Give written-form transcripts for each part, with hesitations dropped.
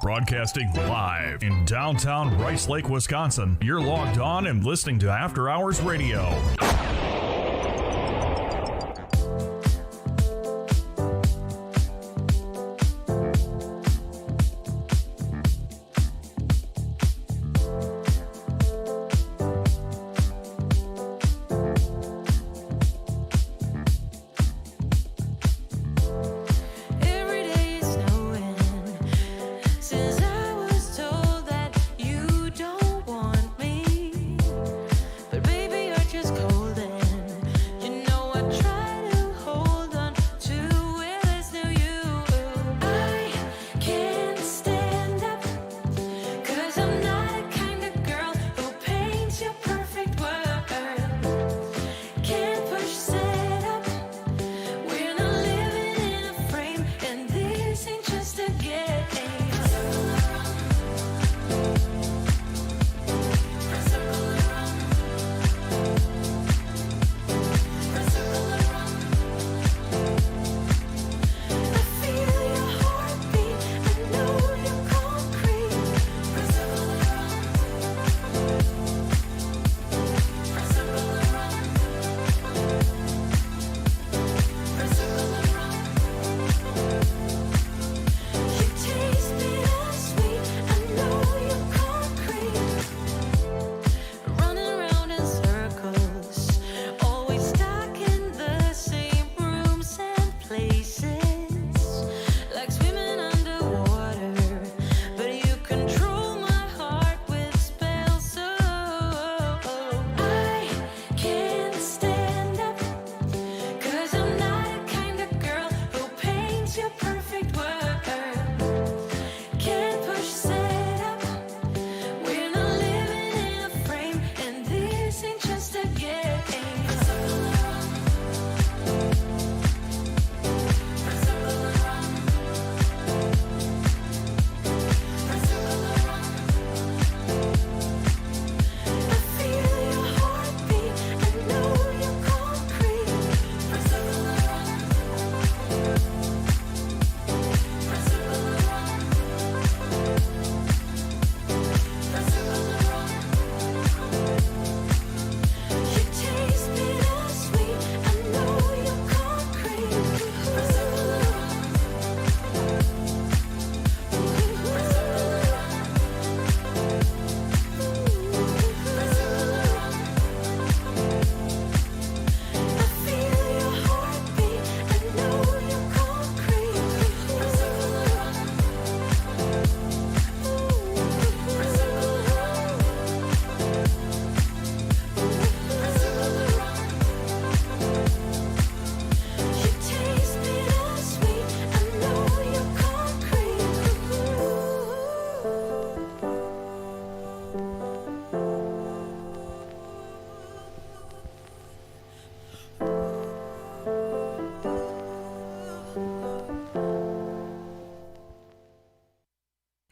Broadcasting live in downtown Rice Lake, Wisconsin. You're logged on and listening to After Hours Radio.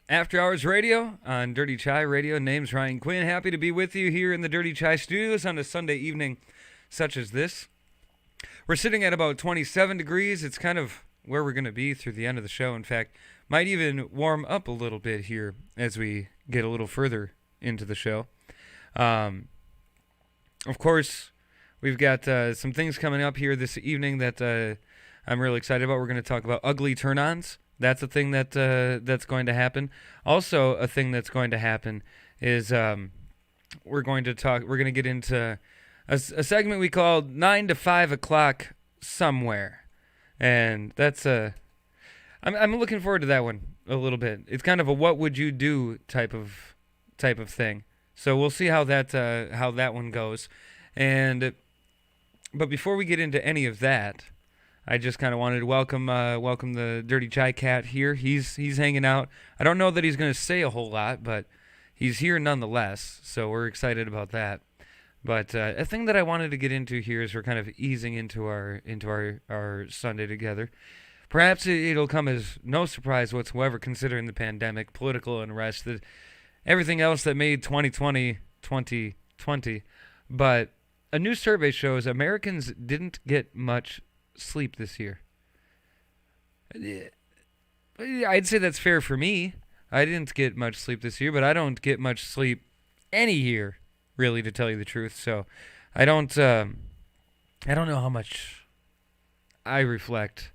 After Hours Radio on Dirty Chai Radio. Name's Ryan Quinn. Happy to be with you here in the Dirty Chai studios on a Sunday evening such as this. We're sitting at about 27 degrees. It's kind of where we're going to be through the end of the show. In fact, might even warm up a little bit here as we get a little further into the show. Of course, we've got some things coming up here this evening that I'm really excited about. We're going to talk about ugly turn-ons. That's a thing that that's going to happen. Also, a thing that's going to happen is we're going to get into a segment we called 9 to 5 o'clock somewhere, and that's I'm looking forward to that one a little bit. It's kind of a what would you do type of thing. So we'll see how that one goes, but before we get into any of that, I just kind of wanted to welcome the Dirty Chai Cat here. He's hanging out. I don't know that he's going to say a whole lot, but he's here nonetheless. So we're excited about that. But a thing that I wanted to get into here is we're kind of easing into our Sunday together. Perhaps it'll come as no surprise whatsoever, considering the pandemic, political unrest, everything else that made 2020 2020. But a new survey shows Americans didn't get much sleep this year. I'd say that's fair for me. I didn't get much sleep this year, but I don't get much sleep any year, really, to tell you the truth. So I don't know how much I reflect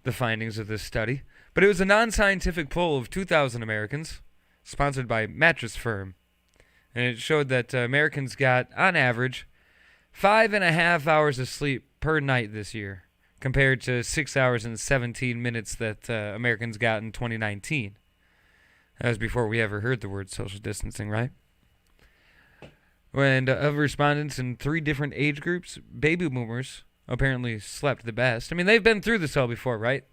the findings of this study. But it was a non-scientific poll of 2,000 Americans, sponsored by Mattress Firm. And it showed that Americans got, on average, 5.5 hours of sleep per night this year, compared to 6 hours and 17 minutes that Americans got in 2019. That was before we ever heard the word social distancing, right? And of respondents in 3 different age groups, baby boomers apparently slept the best. I mean, they've been through this all before, right?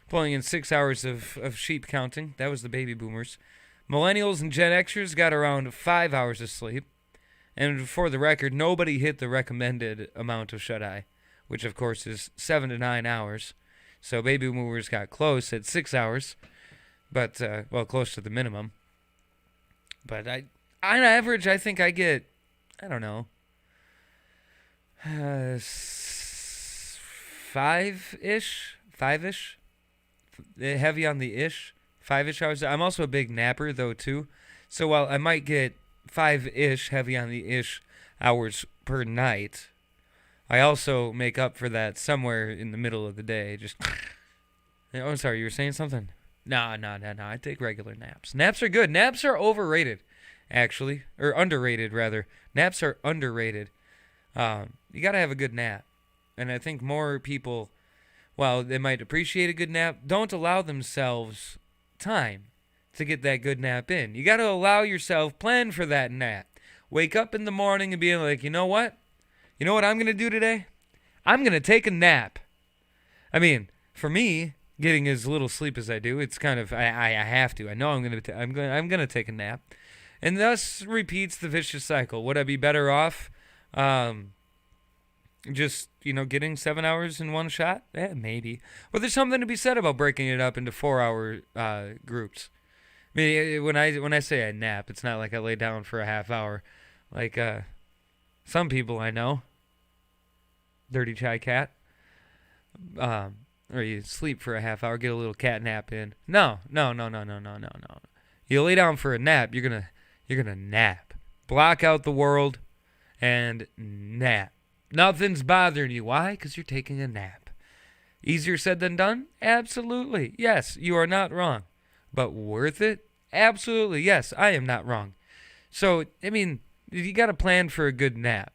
Pulling in 6 hours of sheep counting. That was the baby boomers. Millennials and Gen Xers got around 5 hours of sleep. And for the record, nobody hit the recommended amount of shut-eye, which of course is 7 to 9 hours. So baby boomers got close at 6 hours, but, close to the minimum. But on average, I think I get, 5-ish, heavy on the ish, 5-ish hours. I'm also a big napper though too, so while I might get 5-ish, heavy on the ish hours per night, I also make up for that somewhere in the middle of the day. Just, oh, I'm sorry, you were saying something? No, I take regular naps. Naps are good. Naps are overrated, actually, or underrated rather. Naps are underrated. You gotta have a good nap. And I think more people, while they might appreciate a good nap, don't allow themselves time to get that good nap in. You got to allow yourself, plan for that nap. Wake up in the morning and be like, you know what? You know what I'm going to do today? I'm going to take a nap. I mean, for me, getting as little sleep as I do, it's kind of, I have to. I know I'm going to take a nap. And thus repeats the vicious cycle. Would I be better off just, getting 7 hours in one shot? Maybe. But there's something to be said about breaking it up into 4-hour groups. I mean, when I say I nap, it's not like I lay down for a half hour. Like some people I know, Dirty Chai Cat, or you sleep for a half hour, get a little cat nap in. No. You lay down for a nap, you're gonna nap. Block out the world and nap. Nothing's bothering you. Why? Because you're taking a nap. Easier said than done? Absolutely. Yes, you are not wrong. But worth it? Absolutely. Yes, I am not wrong. So, I mean, you got to plan for a good nap.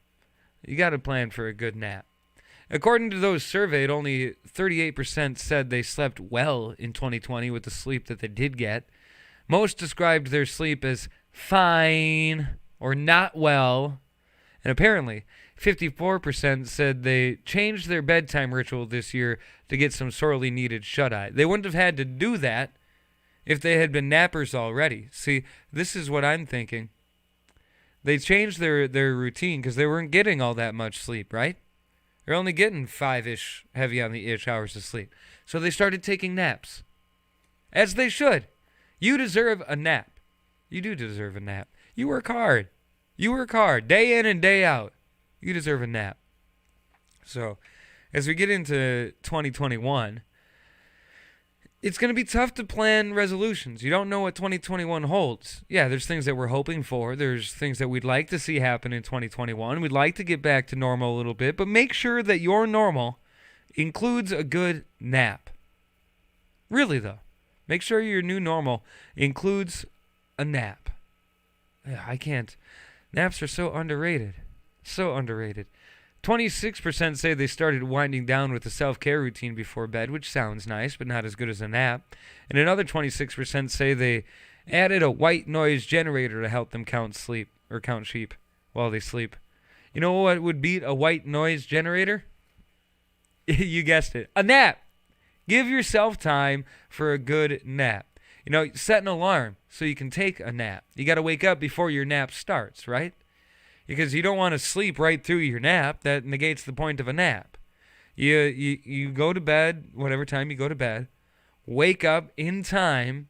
According to those surveyed, only 38% said they slept well in 2020 with the sleep that they did get. Most described their sleep as fine or not well. And apparently, 54% said they changed their bedtime ritual this year to get some sorely needed shut-eye. They wouldn't have had to do that if they had been nappers already. See, this is what I'm thinking. They changed their routine because they weren't getting all that much sleep, right? They're only getting 5-ish, heavy on the ish hours of sleep. So they started taking naps. As they should. You deserve a nap. You do deserve a nap. You work hard. Day in and day out. You deserve a nap. So, as we get into 2021, it's going to be tough to plan resolutions. You don't know what 2021 holds. Yeah, there's things that we're hoping for. There's things that we'd like to see happen in 2021. We'd like to get back to normal a little bit, but make sure that your normal includes a good nap. Really, though. Make sure your new normal includes a nap. I can't. Naps are so underrated. 26% say they started winding down with a self-care routine before bed, which sounds nice, but not as good as a nap. And another 26% say they added a white noise generator to help them count sheep while they sleep. You know what would beat a white noise generator? You guessed it. A nap. Give yourself time for a good nap. Set an alarm so you can take a nap. You got to wake up before your nap starts, right? Because you don't want to sleep right through your nap. That negates the point of a nap. You go to bed, whatever time you go to bed, wake up in time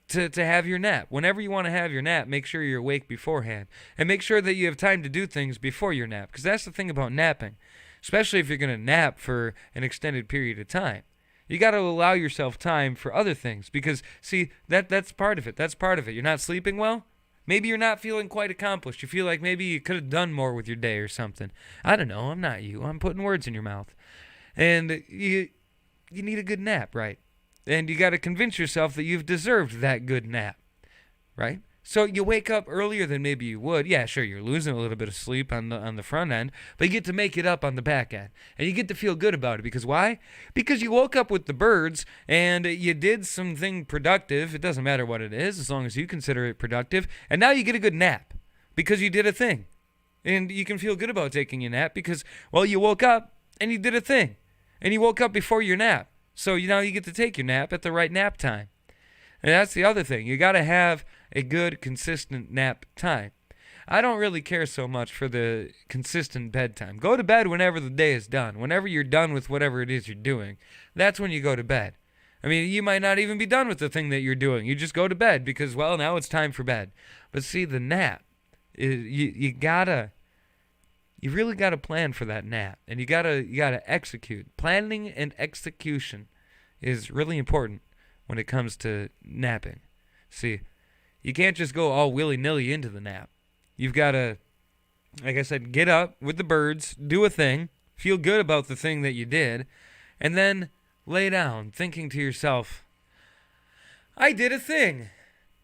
to have your nap. Whenever you want to have your nap, make sure you're awake beforehand. And make sure that you have time to do things before your nap. Because that's the thing about napping. Especially if you're going to nap for an extended period of time. You got to allow yourself time for other things because, see, that's part of it. That's part of it. You're not sleeping well. Maybe you're not feeling quite accomplished. You feel like maybe you could have done more with your day or something. I don't know. I'm not you. I'm putting words in your mouth. And you need a good nap, right? And you got to convince yourself that you've deserved that good nap, right? So you wake up earlier than maybe you would. Yeah, sure, you're losing a little bit of sleep on the front end, but you get to make it up on the back end. And you get to feel good about it. Because why? Because you woke up with the birds and you did something productive. It doesn't matter what it is, as long as you consider it productive. And now you get a good nap because you did a thing. And you can feel good about taking a nap because, well, you woke up and you did a thing. And you woke up before your nap. So now you get to take your nap at the right nap time. And that's the other thing. You got to have a good, consistent nap time. I don't really care so much for the consistent bedtime. Go to bed whenever the day is done. Whenever you're done with whatever it is you're doing, that's when you go to bed. I mean, you might not even be done with the thing that you're doing. You just go to bed because, well, now it's time for bed. But see, the nap, you really gotta plan for that nap, and you gotta execute. Planning and execution is really important when it comes to napping. See, you can't just go all willy-nilly into the nap. You've got to, like I said, get up with the birds, do a thing, feel good about the thing that you did, and then lay down thinking to yourself, I did a thing.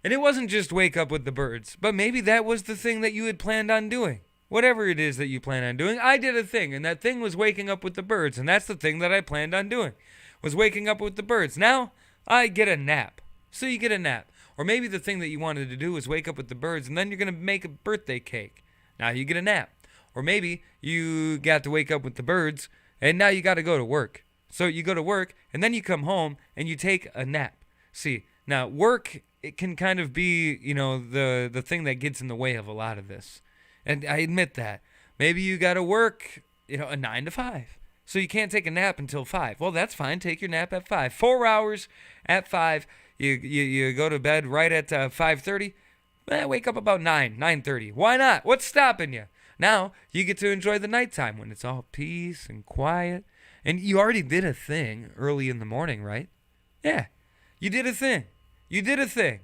And it wasn't just wake up with the birds, but maybe that was the thing that you had planned on doing. Whatever it is that you plan on doing, I did a thing, and that thing was waking up with the birds, and that's the thing that I planned on doing, was waking up with the birds. Now, I get a nap. So you get a nap. Or maybe the thing that you wanted to do was wake up with the birds, and then you're going to make a birthday cake. Now you get a nap. Or maybe you got to wake up with the birds, and now you got to go to work. So you go to work, and then you come home, and you take a nap. See, now work, it can kind of be, the thing that gets in the way of a lot of this. And I admit that. Maybe you got to work, a 9 to 5. So you can't take a nap until 5. Well, that's fine. Take your nap at 5. 4 hours at 5. You go to bed right at 5:30. Wake up about 9:30. Why not? What's stopping you? Now you get to enjoy the nighttime when it's all peace and quiet. And you already did a thing early in the morning, right? Yeah, you did a thing. You did a thing.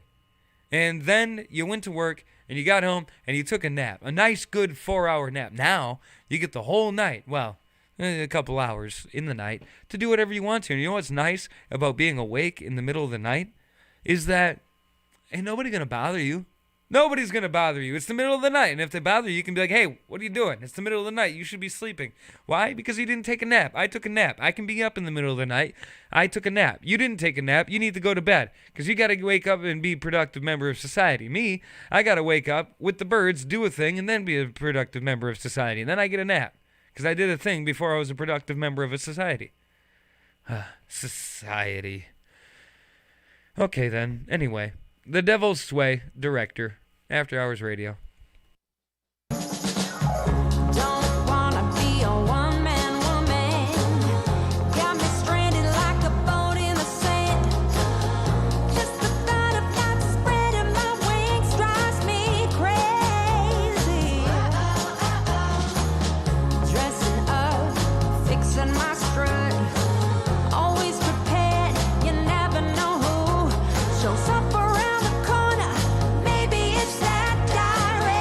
And then you went to work and you got home and you took a nap. A nice, good 4-hour nap. Now you get the whole night. Well, a couple hours in the night to do whatever you want to. And you know what's nice about being awake in the middle of the night? Is that ain't nobody going to bother you. Nobody's going to bother you. It's the middle of the night. And if they bother you, you can be like, hey, what are you doing? It's the middle of the night. You should be sleeping. Why? Because you didn't take a nap. I took a nap. I can be up in the middle of the night. I took a nap. You didn't take a nap. You need to go to bed because you got to wake up and be a productive member of society. Me, I got to wake up with the birds, do a thing, and then be a productive member of society. And then I get a nap because I did a thing before I was a productive member of a society. Society. Okay, then. Anyway, The Devil's Sway, director, After Hours Radio. Shows up around the corner, maybe it's that direct.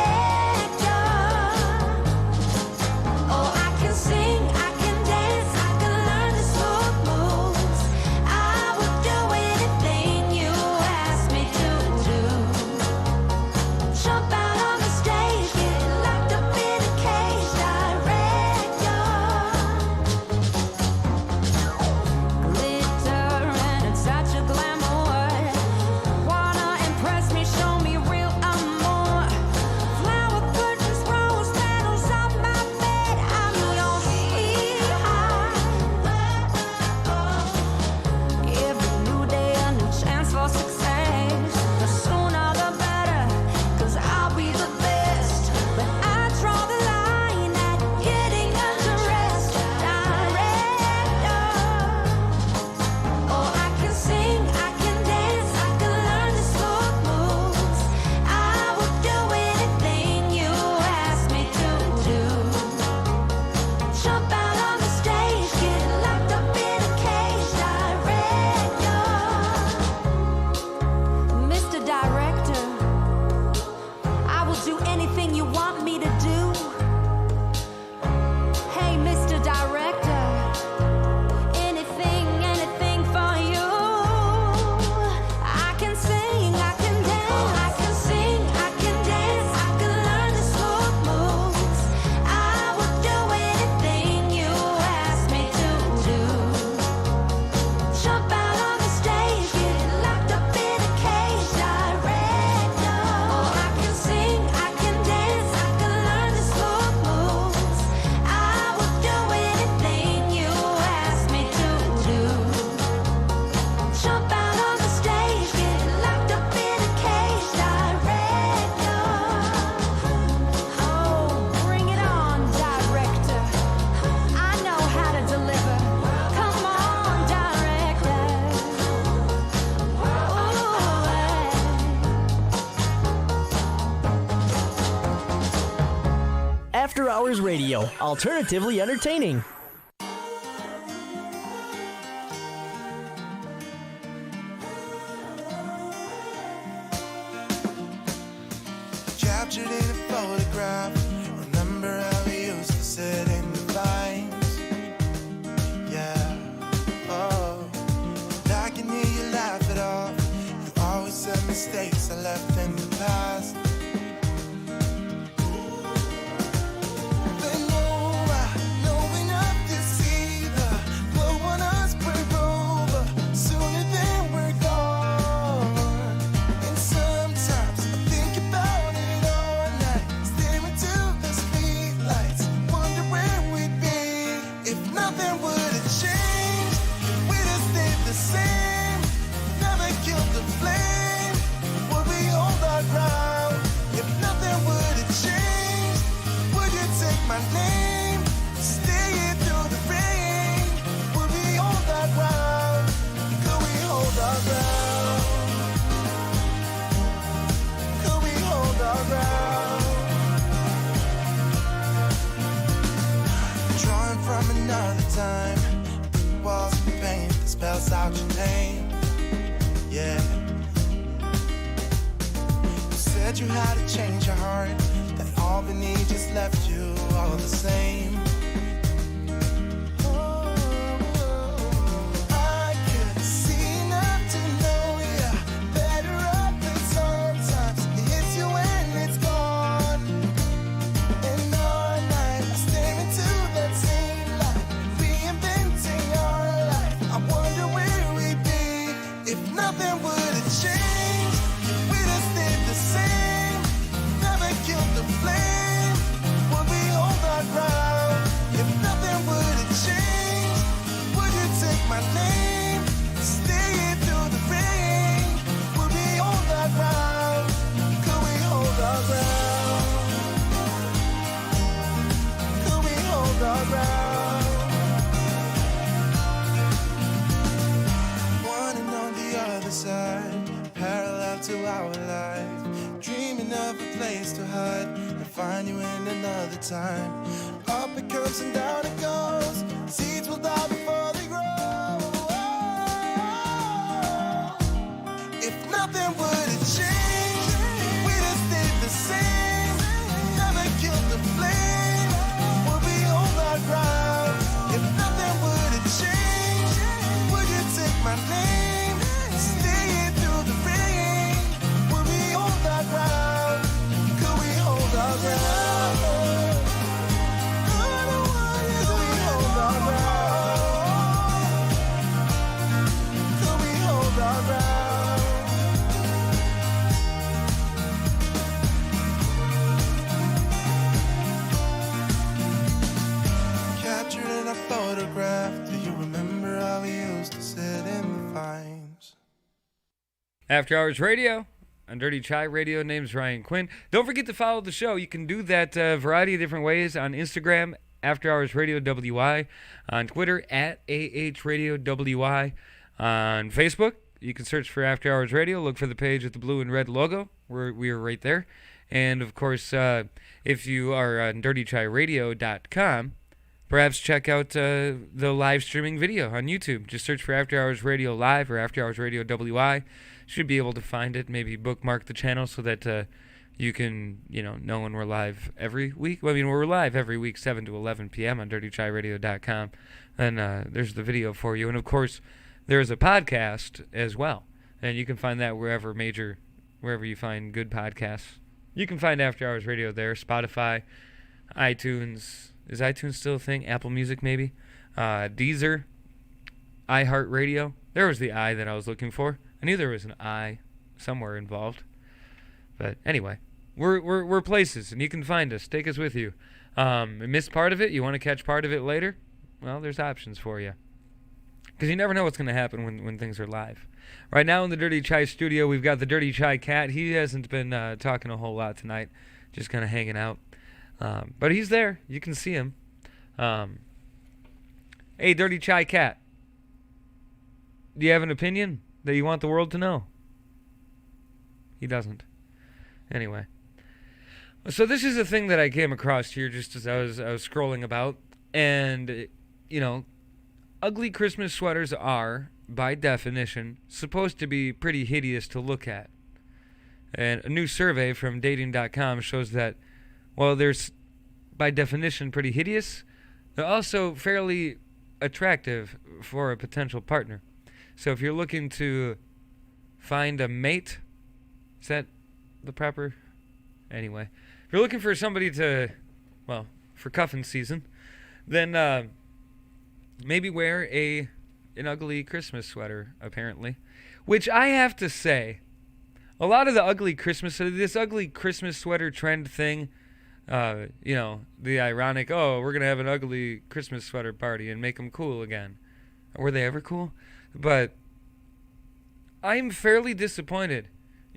Hours Radio, alternatively entertaining. Captured in a photograph. Remember how we used to sit in the vines? Yeah, oh. I can hear you laugh it off. You always said mistakes I left in the past. Spells out your name, yeah. You said you had to change your heart, that Albany just left you all the same. I could see enough to know you better up, and sometimes it hits you when it's gone. And all night I stare into that same light, reinventing our life. I wonder where we'd be if nothing would have changed. We'd have stayed the same, never killed the flame. Would we hold our ground if nothing would have changed? Would you take my name, stay through the rain? Would we hold our ground? Could we hold our ground? Could we hold our ground? Side, parallel to our life, dreaming of a place to hide and find you in another time. Up it comes and down it goes, seeds will die before they grow. If nothing would have changed, we'd have stayed the same, never killed the flame. Would we hold our ground? If nothing would have changed, would you take my name? Photograph. Do you remember how we used to sit in the vines? After Hours Radio on Dirty Chai Radio. Name's Ryan Quinn. Don't forget to follow the show. You can do that a variety of different ways on Instagram, After Hours Radio WI, on Twitter at AH Radio WI, on Facebook. You can search for After Hours Radio. Look for the page with the blue and red logo. We are right there. And, of course, if you are on dirtychairadio.com, perhaps check out the live streaming video on YouTube. Just search for After Hours Radio Live or After Hours Radio WI. Should be able to find it. Maybe bookmark the channel so that you can, know when we're live every week. Well, I mean, we're live every week, 7 to 11 p.m. on dirtychairadio.com. And there's the video for you. And, of course, there's a podcast as well. And you can find that wherever you find good podcasts. You can find After Hours Radio there, Spotify, iTunes. Is iTunes still a thing? Apple Music, maybe? Deezer, iHeartRadio. There was the I that I was looking for. I knew there was an I somewhere involved. But anyway, we're places, and you can find us. Take us with you. Missed part of it? You want to catch part of it later? Well, there's options for you. Because you never know what's going to happen when things are live. Right now in the Dirty Chai studio, we've got the Dirty Chai Cat. He hasn't been talking a whole lot tonight, just kind of hanging out. But he's there. You can see him. Hey, Dirty Chai Cat. Do you have an opinion that you want the world to know? He doesn't. Anyway. So this is a thing that I came across here just as I was scrolling about, and ugly Christmas sweaters are, by definition, supposed to be pretty hideous to look at. And a new survey from dating.com shows that while there's, by definition, pretty hideous, they're also fairly attractive for a potential partner. So if you're looking to find a mate, is that the proper? Anyway, if you're looking for somebody to, well, for cuffing season, then maybe wear an ugly Christmas sweater, apparently. Which I have to say, a lot of the this ugly Christmas sweater trend thing, the ironic, we're going to have an ugly Christmas sweater party and make them cool again. Were they ever cool? But I'm fairly disappointed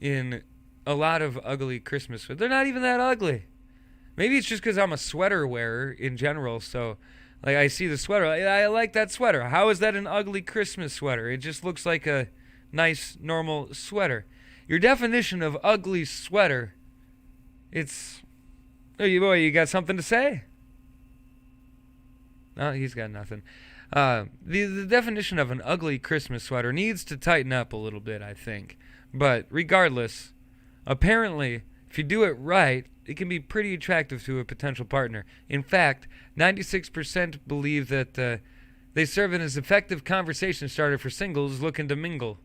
in a lot of ugly Christmas sweaters. They're not even that ugly. Maybe it's just because I'm a sweater wearer in general, so like I see the sweater, I like that sweater. How is that an ugly Christmas sweater? It just looks like a nice, normal sweater. Your definition of ugly sweater, it's... Oh, you got something to say? No, he's got nothing. The definition of an ugly Christmas sweater needs to tighten up a little bit, I think. But regardless, apparently, if you do it right, it can be pretty attractive to a potential partner. In fact, 96% believe that they serve as effective conversation starter for singles looking to mingle,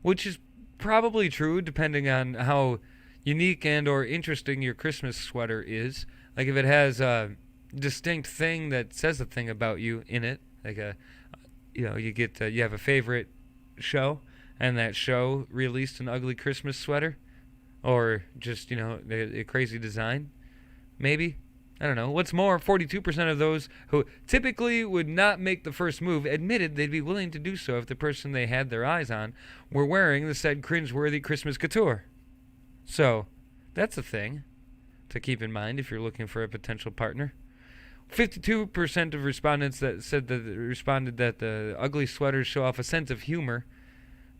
which is probably true depending on how unique and or interesting your Christmas sweater is. Like if it has a distinct thing that says a thing about you in it, like you have a favorite show and that show released an ugly Christmas sweater, or just a crazy design, maybe. I don't know. What's more, 42% of those who typically would not make the first move admitted they'd be willing to do so if the person they had their eyes on were wearing the said cringeworthy Christmas couture. So, that's a thing to keep in mind if you're looking for a potential partner. 52% of respondents responded that the ugly sweaters show off a sense of humor,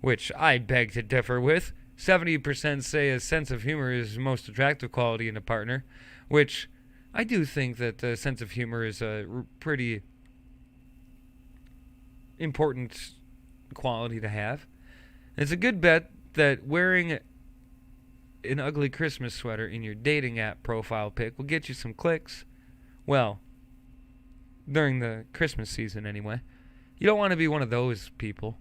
which I beg to differ with. 70% say a sense of humor is the most attractive quality in a partner, which I do think that a sense of humor is a pretty important quality to have. It's a good bet that wearing an ugly Christmas sweater in your dating app profile pic will get you some clicks. Well, during the Christmas season anyway. You don't want to be one of those people.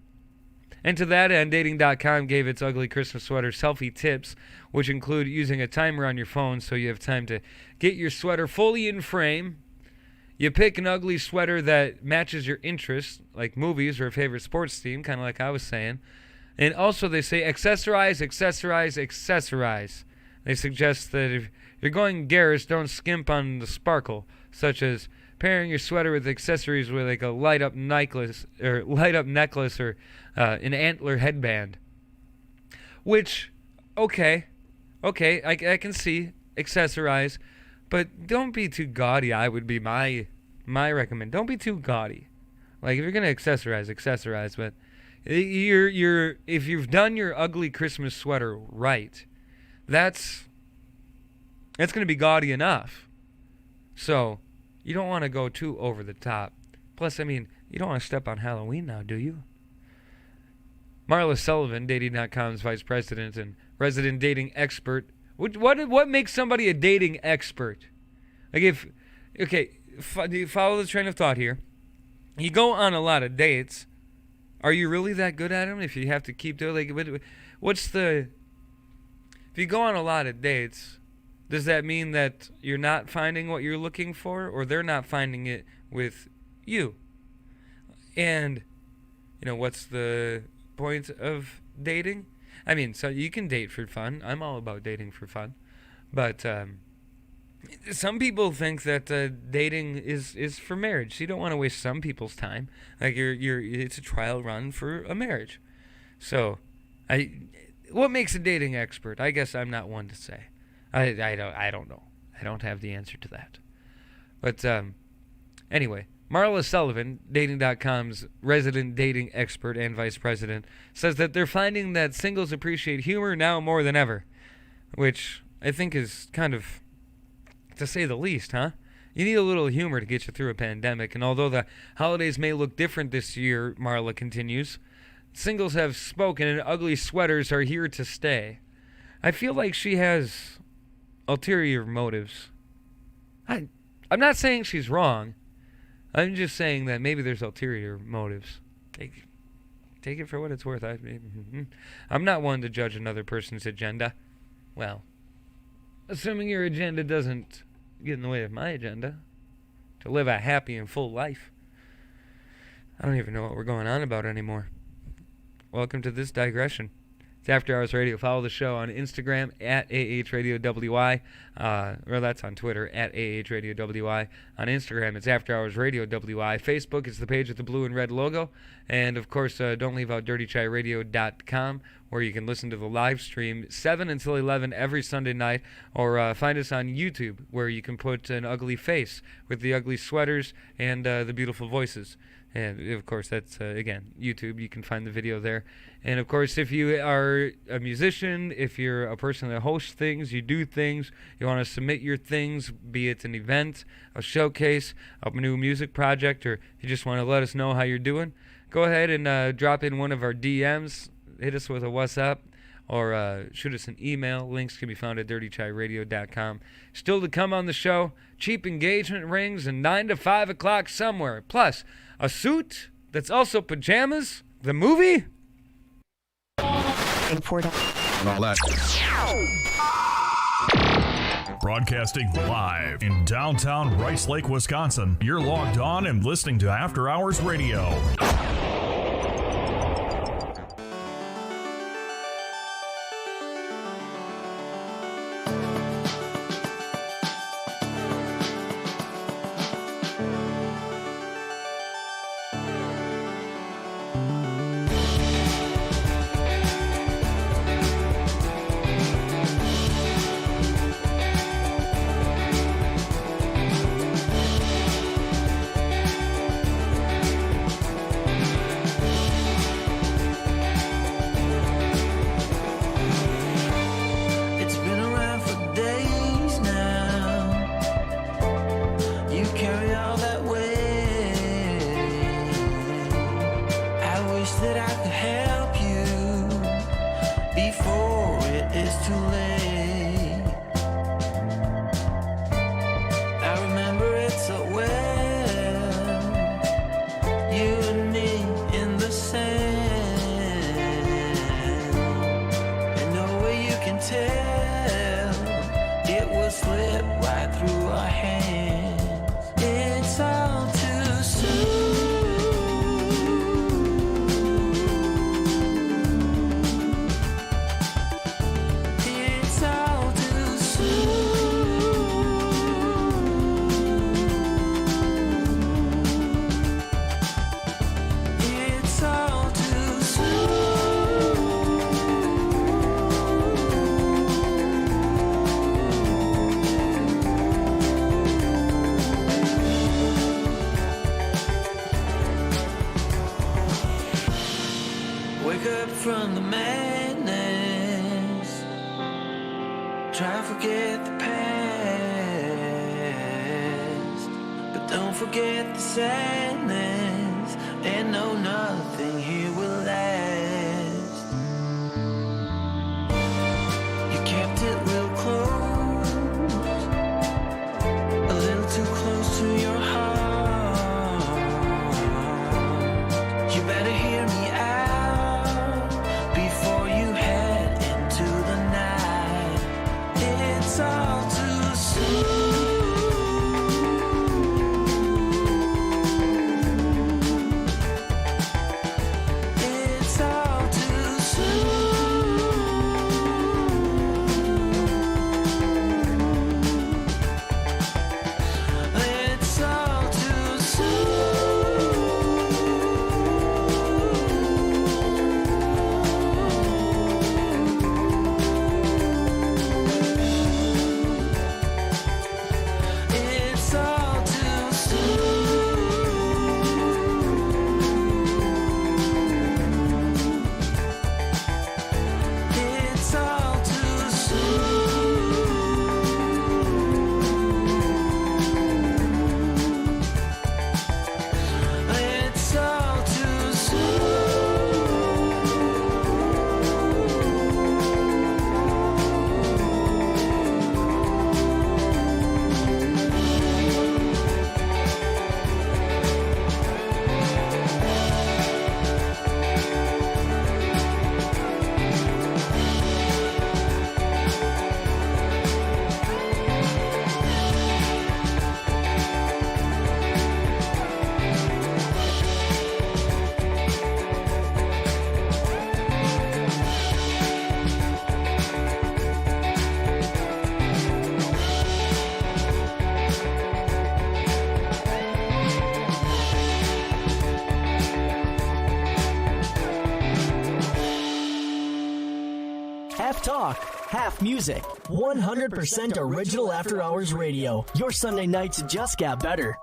And to that end, Dating.com gave its ugly Christmas sweater selfie tips, which include using a timer on your phone so you have time to get your sweater fully in frame. You pick an ugly sweater that matches your interests, like movies or a favorite sports team, kind of like I was saying. And also they say accessorize, accessorize, accessorize. They suggest that if you're going garish, don't skimp on the sparkle, such as pairing your sweater with accessories with like a light-up necklace or an antler headband. Which, okay, I can see accessorize, but don't be too gaudy. I would be my recommend. Don't be too gaudy. Like if you're gonna accessorize, but if you've done your ugly Christmas sweater right, that's gonna be gaudy enough. So you don't want to go too over the top. Plus, I mean, you don't want to step on Halloween now, do you? Marla Sullivan, Dating.com's vice president and resident dating expert. What makes somebody a dating expert? Like follow the train of thought here. You go on a lot of dates. Are you really that good at them? If you have to keep doing, if you go on a lot of dates, does that mean that you're not finding what you're looking for, or they're not finding it with you? And, what's the point of dating? I mean, so you can date for fun. I'm all about dating for fun. But some people think that dating is for marriage. So you don't want to waste some people's time. Like it's a trial run for a marriage. So, what makes a dating expert? I guess I'm not one to say. I don't know. I don't have the answer to that. But anyway, Marla Sullivan, Dating.com's resident dating expert and vice president, says that they're finding that singles appreciate humor now more than ever, which I think is kind of to say the least, huh? You need a little humor to get you through a pandemic, and although the holidays may look different this year, Marla continues, singles have spoken and ugly sweaters are here to stay. I feel like she has ulterior motives. I'm not saying she's wrong. I'm just saying that maybe there's ulterior motives. Take it for what it's worth. I'm not one to judge another person's agenda. Well, assuming your agenda doesn't get in the way of my agenda, to live a happy and full life. I don't even know what we're going on about anymore. Welcome to this digression. It's After Hours Radio. Follow the show on Instagram at AHRadioWY. Or that's on Twitter at AHRadioWY. On Instagram, it's After Hours Radio WY. Facebook is the page with the blue and red logo. And, of course, don't leave out DirtyChaiRadio.com, where you can listen to the live stream 7 until 11 every Sunday night. Or find us on YouTube, where you can put an ugly face with the ugly sweaters and the beautiful voices. And, of course, that's, again, YouTube. You can find the video there. And, of course, if you are a musician, if you're a person that hosts things, you do things, you want to submit your things, be it an event, a showcase, a new music project, or you just want to let us know how you're doing, go ahead and drop in one of our DMs, hit us with a WhatsApp, or shoot us an email. Links can be found at dirtychairadio.com. Still to come on the show, cheap engagement rings and 9 to 5 o'clock somewhere. Plus, a suit that's also pajamas, the movie. And all that. Broadcasting live in downtown Rice Lake, Wisconsin. You're logged on and listening to After Hours Radio. It's been around for days now. You carry all that weight. I wish that I could help you before it is too late. I remember it so well. You and me in the sand. And no way you can tell, it will slip right through our hands. It's all too soon. It's all too soon. It's all too soon. Wake up from the madness. Try to forget the past, but don't forget the sadness. And no, nothing here will last. You kept it real close, a little too close to your heart. You better hear me out before you head into the night. It's all too soon. talk, half music. 100% original After Hours radio. Your Sunday nights just got better.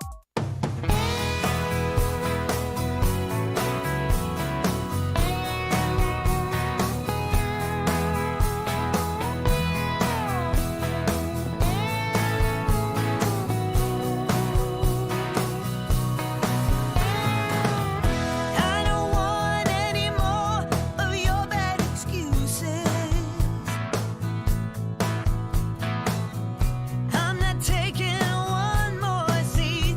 I don't want any more of your bad excuses. I'm not taking one more seat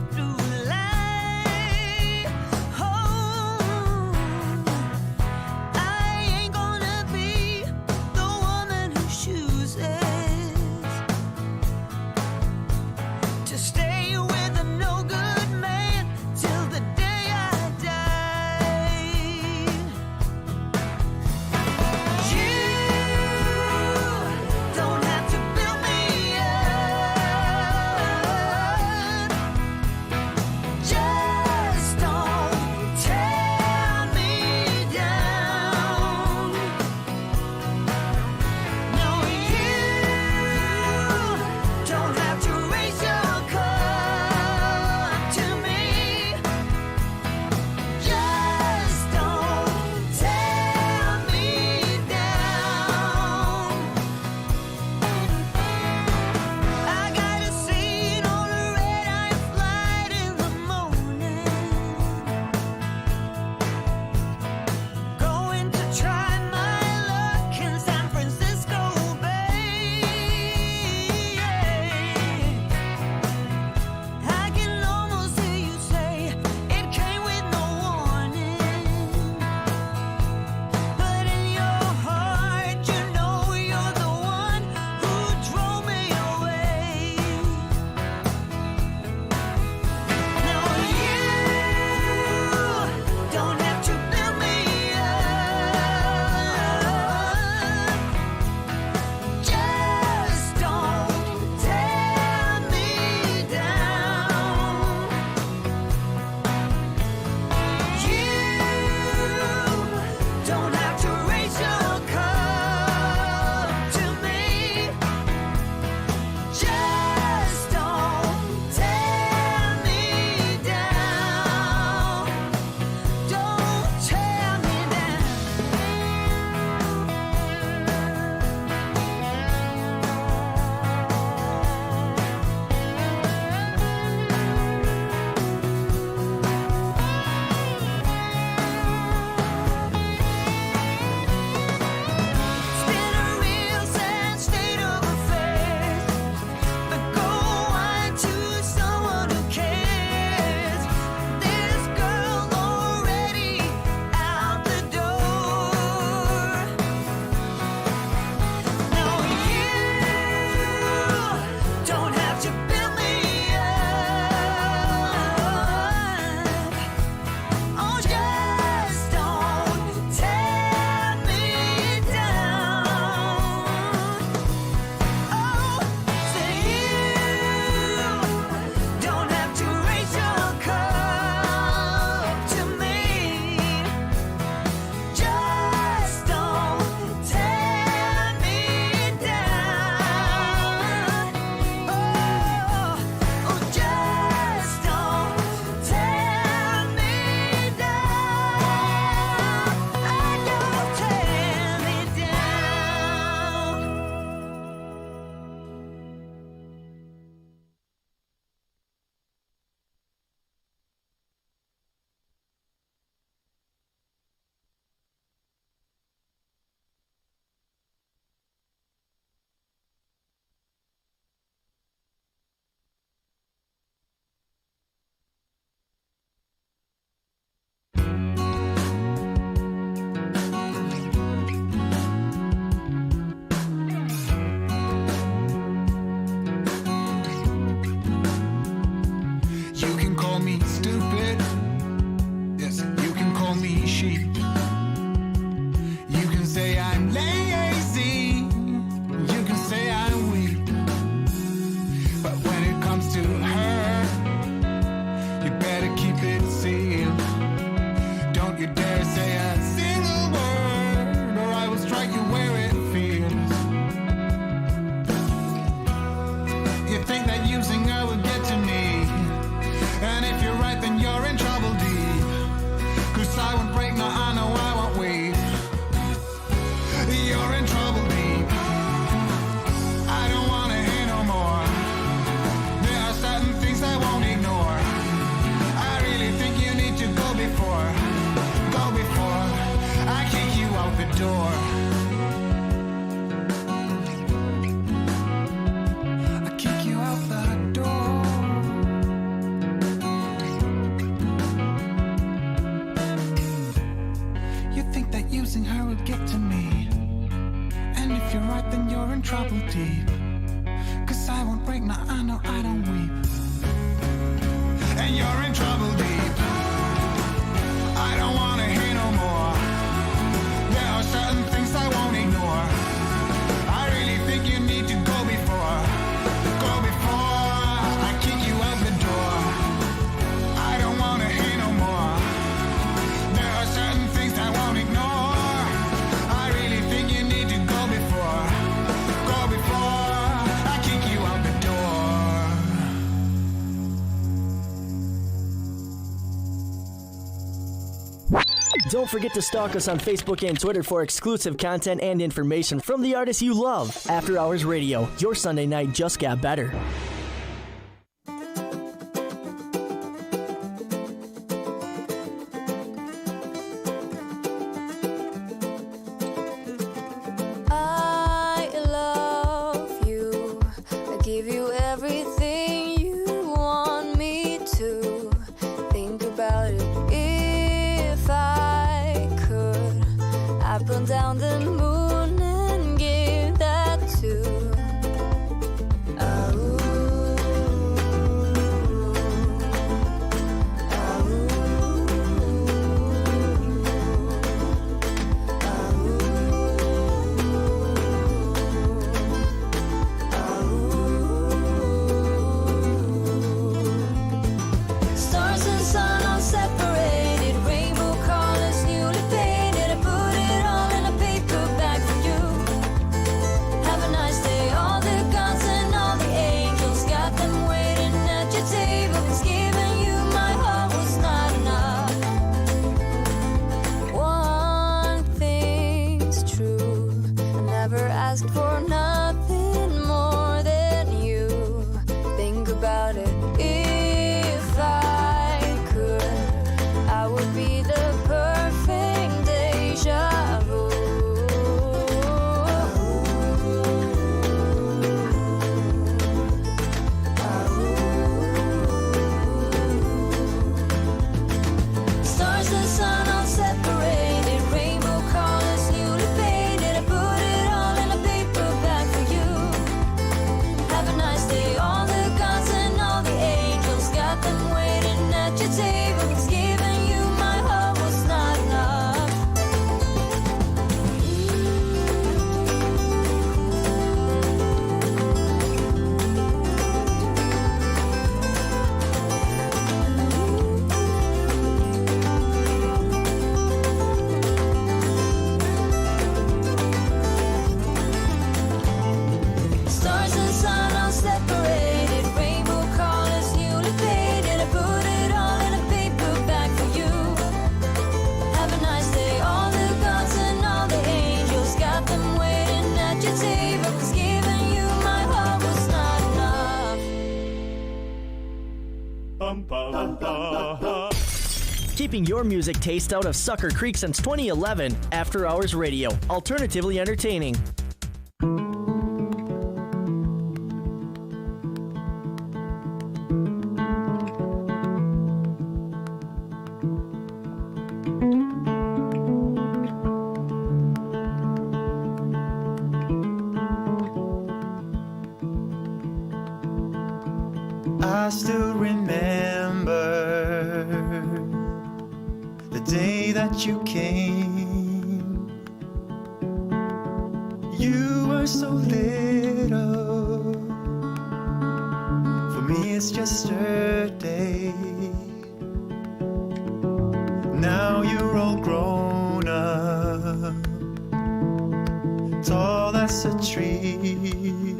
keep. 'Cause I won't break, now I know I don't weep. And you're in trouble deep. I don't wanna hear no more. There are certain things I won't ignore. I really think you need to go before I kick you out the door. I don't wanna hear no more. There are certain things I won't ignore. I really think you need to go before I kick you out the door. Don't forget to stalk us on Facebook and Twitter for exclusive content and information from the artists you love. After Hours Radio, your Sunday night just got better. I love you. I give you everything you want me to. Think about it. If I could, I'd burn down the moon and give that to. Stars and sun all separated, rainbow colors newly painted. I put it all in a paper bag for you. Have a nice day. All the gods and all the angels got them waiting at your table. 'Cause giving you my heart was not enough. One thing's true, I never asked for nothing more than you. Think about it. If I could, I would be the perfect deja vu. Stars and sun all separated, rainbow colors newly painted. I put it all in a paper bag for you. Have a nice day. All the gods and all the angels got them waiting at your table. 'Cause giving you my heart was not enough. Stars and sun all separated, rainbow colors newly painted. I put it all in a paper bag for you. Have a nice day. All the gods and all the angels got them waiting at your table. 'Cause giving you my heart was not enough. Keeping your music taste out of Sucker Creek since 2011. After Hours Radio, alternatively entertaining. I still remember the day that you came. You were so little. For me, it's just a day. Now you're all grown up, tall as a tree,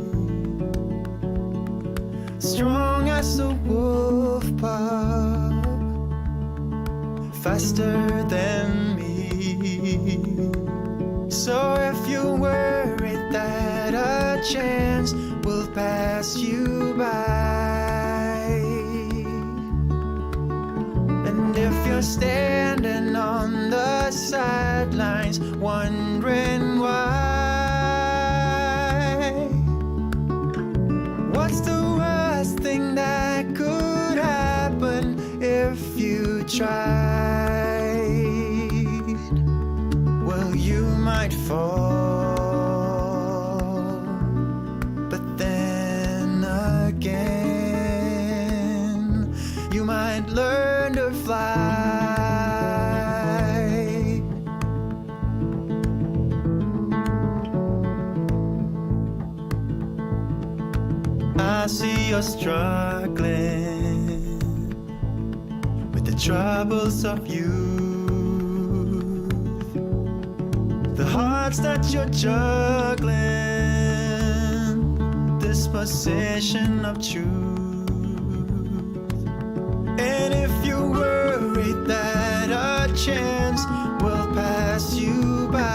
strong as a wolf pup, faster than me. So if you're worried that a chance will pass you by, and if you're standing on the sidelines wondering why, what's the worst thing that could happen if you tried? Well, you might fall, might learn to fly. I see you're struggling with the troubles of youth, the hearts that you're juggling, this possession of truth. And if you're worried that a chance will pass you by,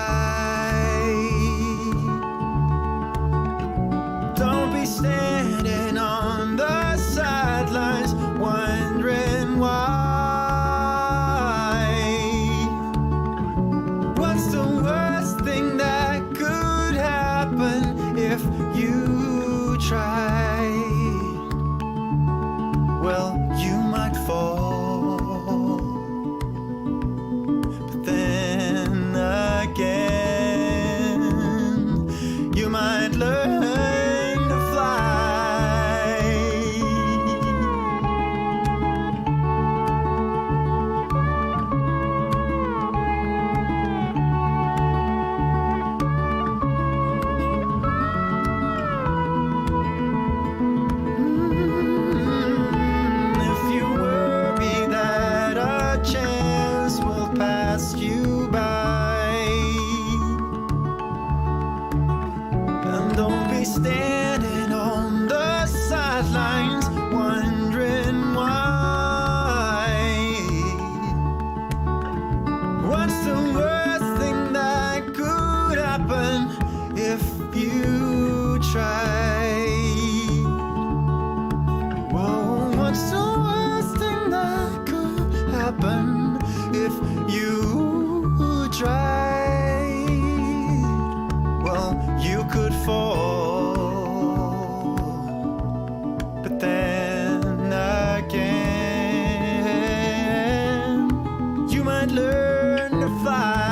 don't be standing on the sidelines wondering why. What's the worst thing that could happen if you try? Well, you might fall, but then again, you might learn to fly. If you worry that a chance will pass you by, and don't be standing on the sidelines wondering why. What's the worst thing that could happen if you try? Whoa, what's the worst thing that could happen if you tried? Well, you could fall, but then again, you might learn to fly.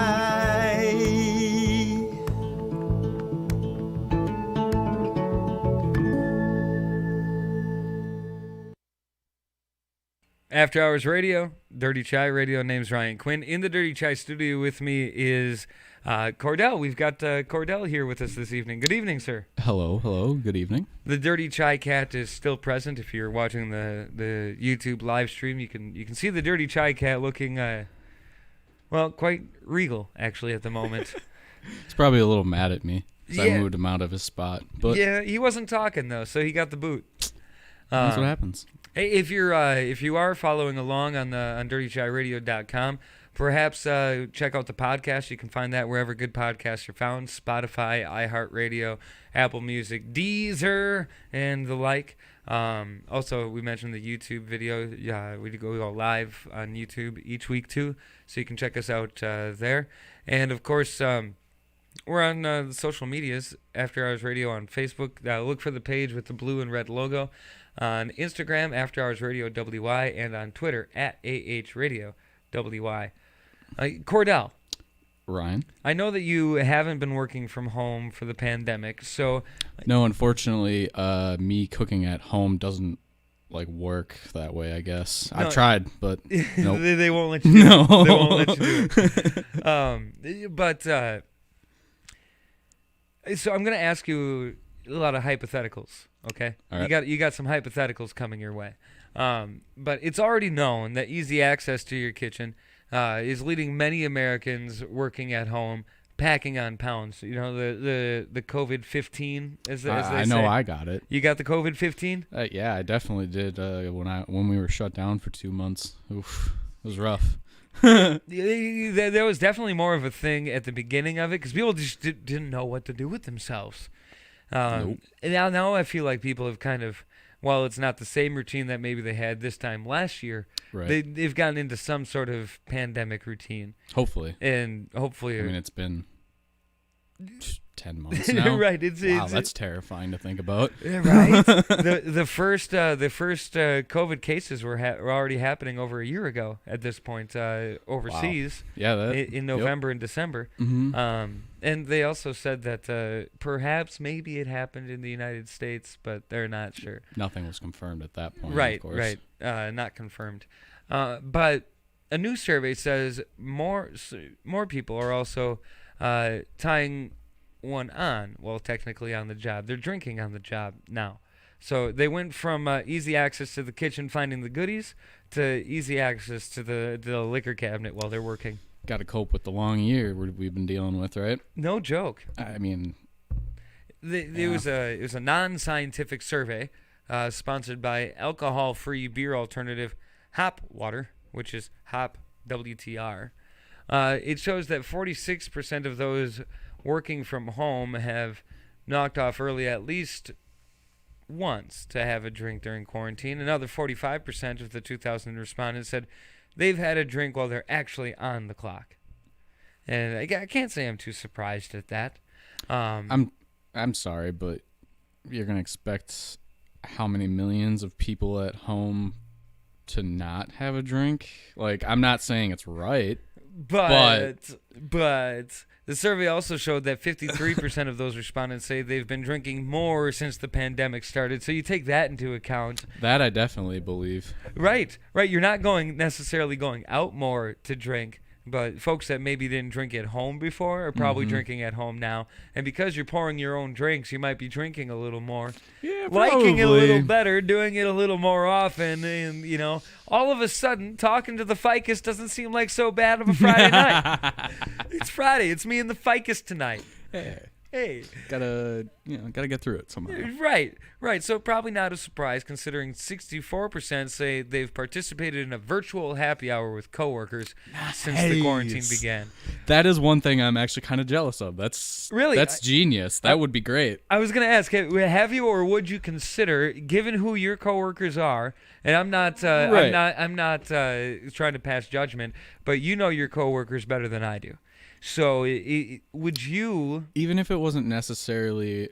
After Hours Radio, Dirty Chai Radio. Name's Ryan Quinn. In the Dirty Chai studio with me is Cordell. We've got Cordell here with us this evening. Good evening, sir. Hello, good evening. The Dirty Chai Cat is still present. If you're watching the YouTube live stream, you can see the Dirty Chai Cat looking quite regal actually at the moment. He's probably a little mad at me because Yeah. I moved him out of his spot. But Yeah, he wasn't talking though, so he got the boot. that's what happens. Hey, if you are following along on dirtychairadio.com, perhaps check out the podcast. You can find that wherever good podcasts are found: Spotify, iHeartRadio, Apple Music, Deezer, and the like. Also, we mentioned the YouTube video. We go live on YouTube each week too, so you can check us out there. And of course, we're on the social medias. After Hours Radio on Facebook. Look for the page with the blue and red logo. On Instagram, After Hours Radio WY, and on Twitter at AH Radio WY. Cordell, Ryan? I know that you haven't been working from home for the pandemic, so No, unfortunately, me cooking at home doesn't work that way, I guess. No. I've tried, but nope. they won't let you do No. it. They won't let you do it. So I'm going to ask you a lot of hypotheticals, okay? All right. You got some hypotheticals coming your way. But it's already known that easy access to your kitchen is leading many Americans working at home packing on pounds. You know, the COVID-15, as they I say. know I got it. You got the COVID-15? Yeah, I definitely did when we were shut down for 2 months. Oof, it was rough. There was definitely more of a thing at the beginning of it because people just didn't know what to do with themselves. Nope. And now I feel like people have kind of, while it's not the same routine that maybe they had this time last year, Right. they've gotten into some sort of pandemic routine. Hopefully. And hopefully... I mean, it's been 10 months now. Right. Wow, that's terrifying to think about. Right. the first COVID cases were already happening over a year ago at this point overseas. Yeah, in November and December. Mm-hmm. And they also said that perhaps maybe it happened in the United States, but they're not sure. Nothing was confirmed at that point. Right, of course. right. Not confirmed. But a new survey says more people are also tying one on, well, technically on the job. They're drinking on the job now. So they went from easy access to the kitchen finding the goodies to easy access to the liquor cabinet while they're working. Got to cope with the long year we've been dealing with, right? No joke. I mean, It was a non-scientific survey sponsored by alcohol-free beer alternative Hop Water, which is Hop WTR. It shows that 46% of those working from home have knocked off early at least once to have a drink during quarantine. Another 45% of the 2,000 respondents said they've had a drink while they're actually on the clock. And I can't say I'm too surprised at that. I'm sorry, but you're gonna expect how many millions of people at home to not have a drink? Like, I'm not saying it's right. But the survey also showed that 53% of those respondents say they've been drinking more since the pandemic started. So you take that into account. That I definitely believe. Right. You're not necessarily going out more to drink, but folks that maybe didn't drink at home before are probably drinking at home now. And because you're pouring your own drinks, you might be drinking a little more. Yeah, liking it a probably. little better, doing it a little more often, and, all of a sudden, talking to the ficus doesn't seem like so bad of a Friday night. It's Friday. It's me and the ficus tonight. Hey. Gotta get through it somehow. Right. So probably not a surprise considering 64% say they've participated in a virtual happy hour with coworkers since the quarantine began. That is one thing I'm actually kind of jealous of. That's genius. That would be great. I was going to ask, have you or would you consider, given who your coworkers are, and I'm not I'm not trying to pass judgment, but you know your coworkers better than I do. So would you... Even if it wasn't necessarily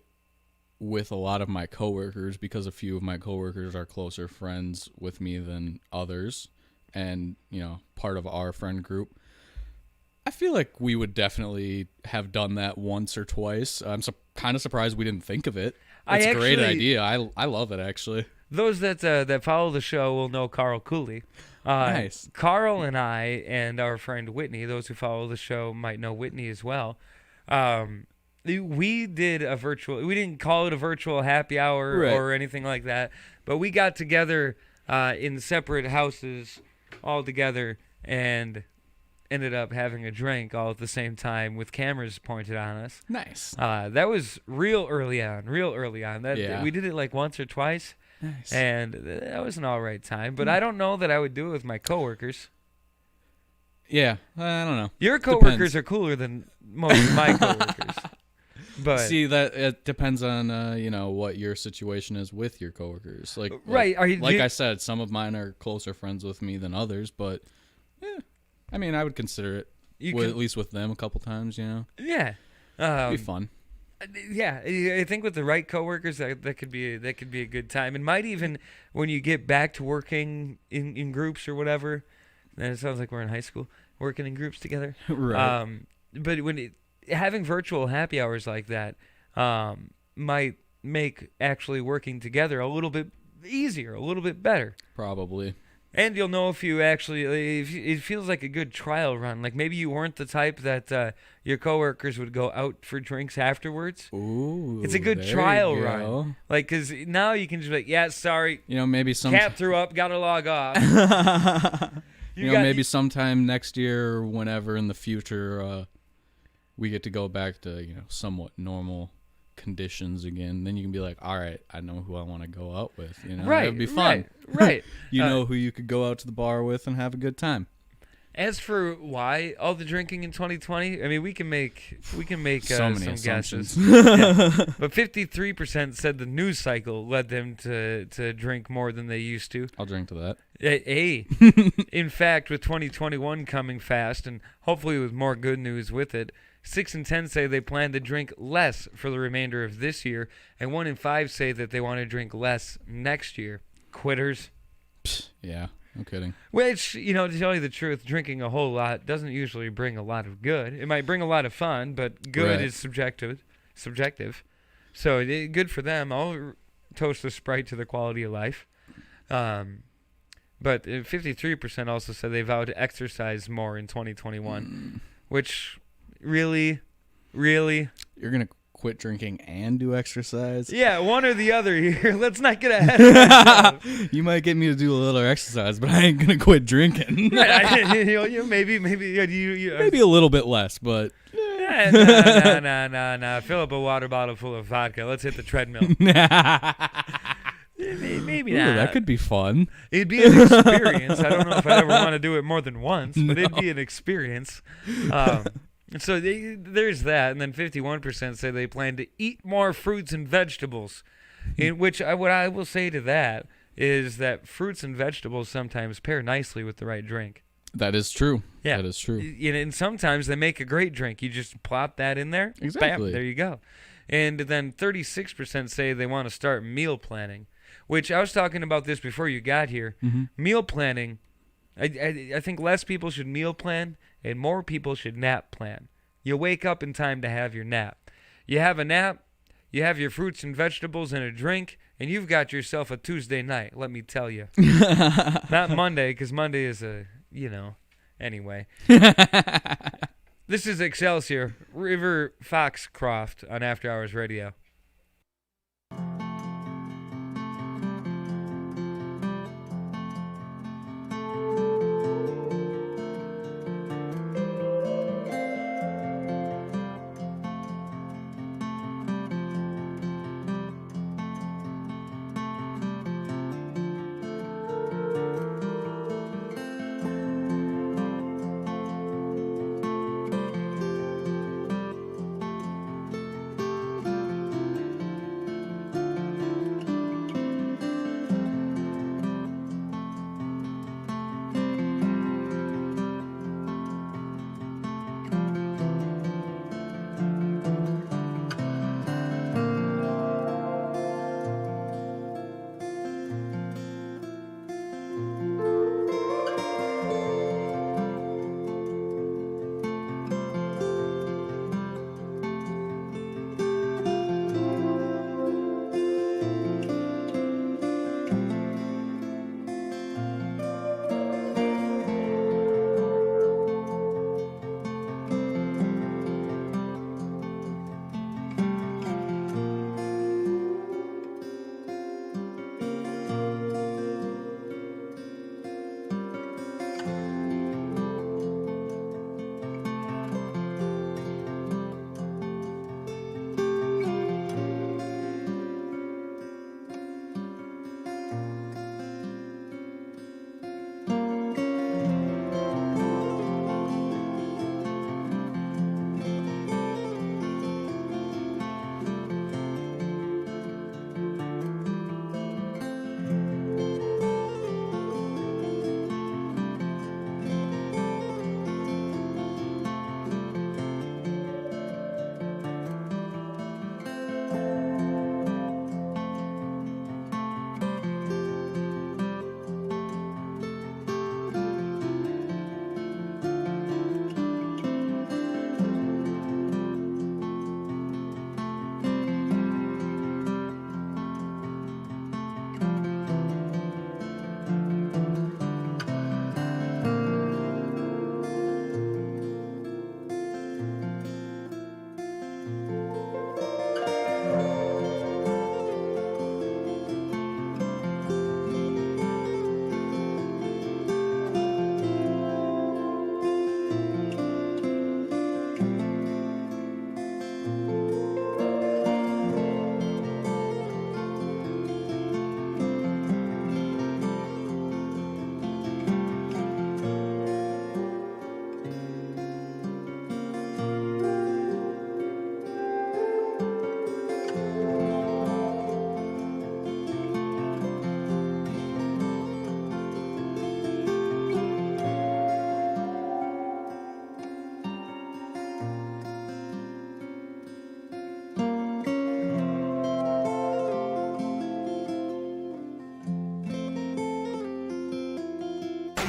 with a lot of my coworkers, because a few of my coworkers are closer friends with me than others, and, part of our friend group, I feel like we would definitely have done that once or twice. I'm kind of surprised we didn't think of it. It's a great idea. I love it, actually. Those that follow the show will know Carl Cooley. Nice. Carl and I and our friend Whitney, those who follow the show might know Whitney as well. We did a virtual, we didn't call it a virtual happy hour or anything like that, but we got together in separate houses all together and ended up having a drink all at the same time with cameras pointed on us. Nice. That was real early on. Yeah. We did it like once or twice. Nice. And that was an all right time, but I don't know that I would do it with my coworkers. Yeah, I don't know. Your coworkers are cooler than most of my coworkers. But see, that it depends on what your situation is with your coworkers. Right. I said, some of mine are closer friends with me than others, but I mean, I would consider it at least with them a couple times. Yeah, it'd be fun. Yeah, I think with the right coworkers, that could be a good time. And might even, when you get back to working in groups or whatever, then it sounds like we're in high school, working in groups together. Right. But having virtual happy hours like that might make actually working together a little bit easier, a little bit better. Probably. And you'll know if it feels like a good trial run. Like maybe you weren't the type that your coworkers would go out for drinks afterwards. Ooh, it's a good trial run. Like, because now you can just be like, yeah, sorry. Maybe some cat threw up, gotta log off. Maybe sometime next year or whenever in the future, we get to go back to somewhat normal conditions again. Then you can be like, all right, I know who I want to go out with. Right, it'd be fun. Right. You know who you could go out to the bar with and have a good time. As for why all the drinking in 2020, I mean, we can make so many some assumptions. guesses. Yeah. But 53% said the news cycle led them to drink more than they used to. I'll drink to that. Hey, in fact, with 2021 coming fast and hopefully with more good news with it, 6 in 10 say they plan to drink less for the remainder of this year, and 1 in 5 say that they want to drink less next year. Quitters. Yeah. No kidding. Which, to tell you the truth, drinking a whole lot doesn't usually bring a lot of good. It might bring a lot of fun, but good Right. is subjective. So good for them. I'll toast the Sprite to the quality of life. But 53% also said they vow to exercise more in 2021, which really, You're going to quit drinking and do exercise? yeah, one or the other here. Let's not get ahead of ourselves. You might get me to do a little exercise, but I ain't going to quit drinking. Maybe Maybe a little bit less, but nah. Fill up a water bottle full of vodka. Let's hit the treadmill. Maybe Ooh, not. that could be fun. It'd be an experience. I don't know if I'd ever want to do it more than once, but it'd be an experience. So there's that, and then 51% say they plan to eat more fruits and vegetables. In which what I will say to that is that fruits and vegetables sometimes pair nicely with the right drink. That is true. Yeah, That is true. And sometimes they make a great drink. You just plop that in there. Exactly. Bam, there you go. And then 36% say they want to start meal planning, which I was talking about this before you got here. Meal planning, I think less people should meal plan and more people should nap plan. You wake up in time to have your nap. You have a nap, you have your fruits and vegetables and a drink, and you've got yourself a Tuesday night, let me tell you. Not Monday, because Monday is anyway. This is Excelsior, River Foxcroft on After Hours Radio.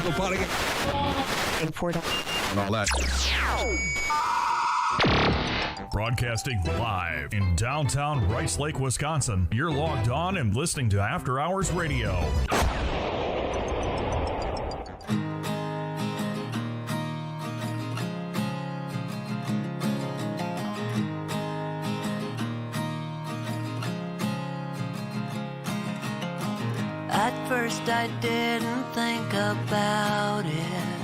Go party. And all that. Broadcasting live in downtown Rice Lake, Wisconsin. You're logged on and listening to After Hours Radio. At first I didn't think about it.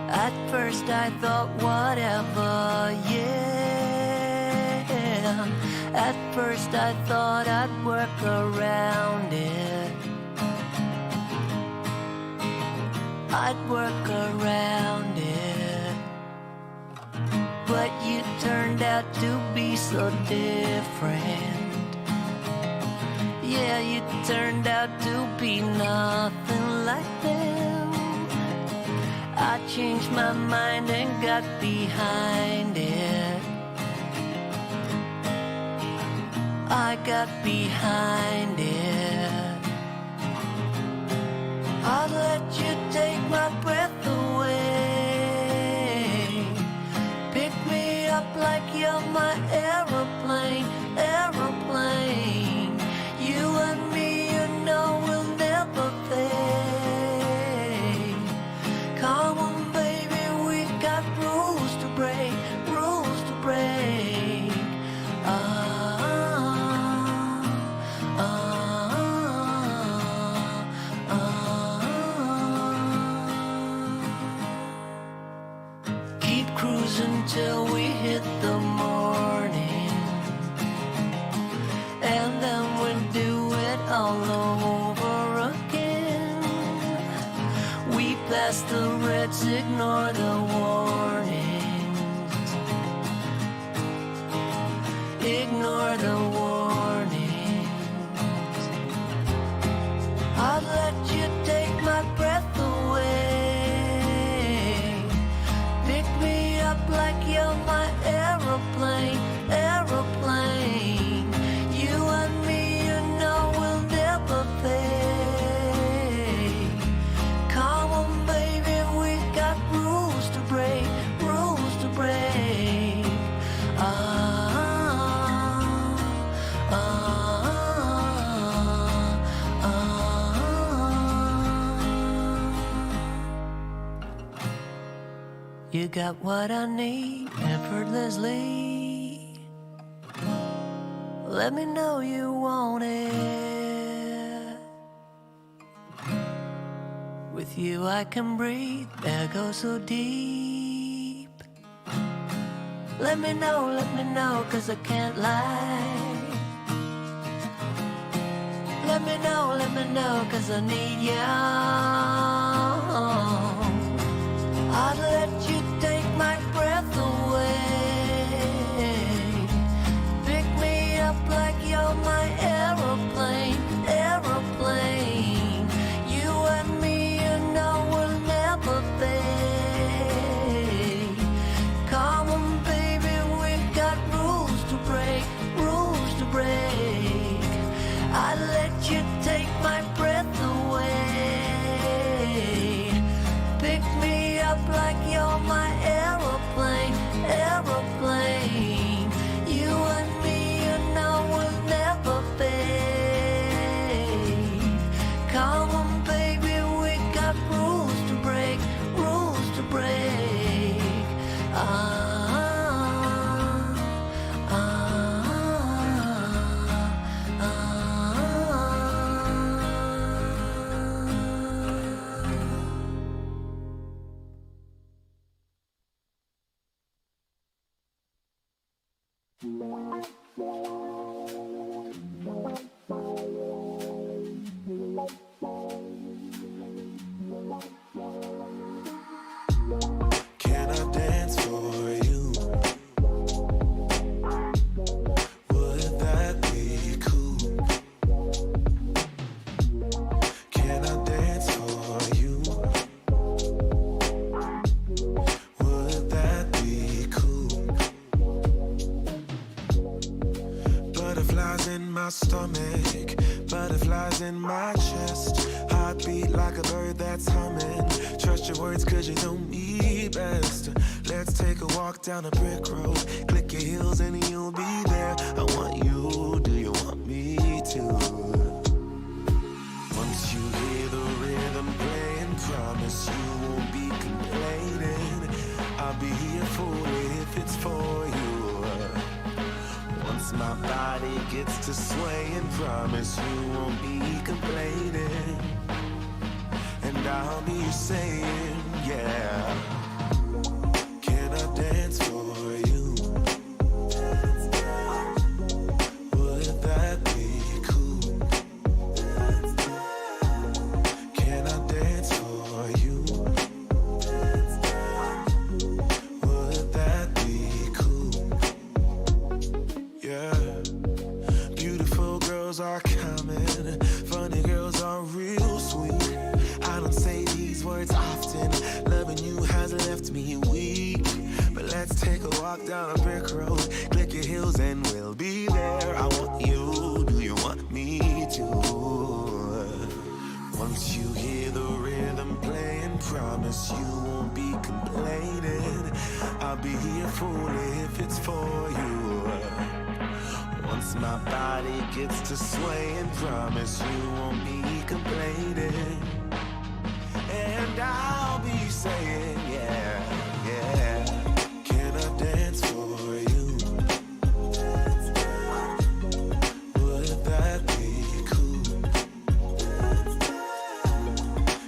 At first I thought whatever, yeah. At first I thought I'd work around it. I'd work around it. But you turned out to be so different. Yeah, you turned out to be nothing like them. I changed my mind and got behind it. I got behind it. I'd let you take my breath away. Pick me up like you're my aeroplane, aeroplane. You and me, you know, will never fade. Come on, baby, we got rules to break, rules to break. Keep cruising till we hit the morning, and then we'll do it all over again. We pass the reds, ignore the warnings. Ignore the warnings. I'll let you take my breath away. Pick me up like you're my aeroplane, aeroplane. You and me, you know, will never fade. Come on, baby, we got rules to break, rules to break. You got what I need effortlessly. Let me know you want it. With you I can breathe, air goes so deep. Let me know, cause I can't lie. Let me know, cause I need you. I'd let you take my breath away. Pick me up like you're my aeroplane, aeroplane. You and me, you know, will never fade. Come on, baby, we've got rules to break, rules to break. I'd let you take my breath away. Pick me up like you're my aeroplane, aeroplane. You and me, you know, will never fade. my stomach, butterflies in my chest, heartbeat like a bird that's humming. Trust your words 'cause you know me best. Let's take a walk down a brick road, click your heels and you'll be there. I want you, do you want me to? Once you hear the rhythm playing, promise you won't be complaining. I'll be here for it if it's for you. Once my body gets to swaying, promise you won't be complaining. And I'll be saying, yeah. Can I dance for you? Would that be cool? Can I dance for you? Would that be cool? Yeah. Beautiful girls are coming, funny girls are real sweet. I don't say these words often, loving you has left me weak. But let's take a walk down a brick road, click your heels and we'll be there. I want you, do you want me to? Once you hear the rhythm playing, promise you won't be complaining. I'll be here for it if it's for you. Once my body gets to swaying, promise you won't be complaining. And I'll be saying, yeah, yeah. Can I dance for you? Would that be cool?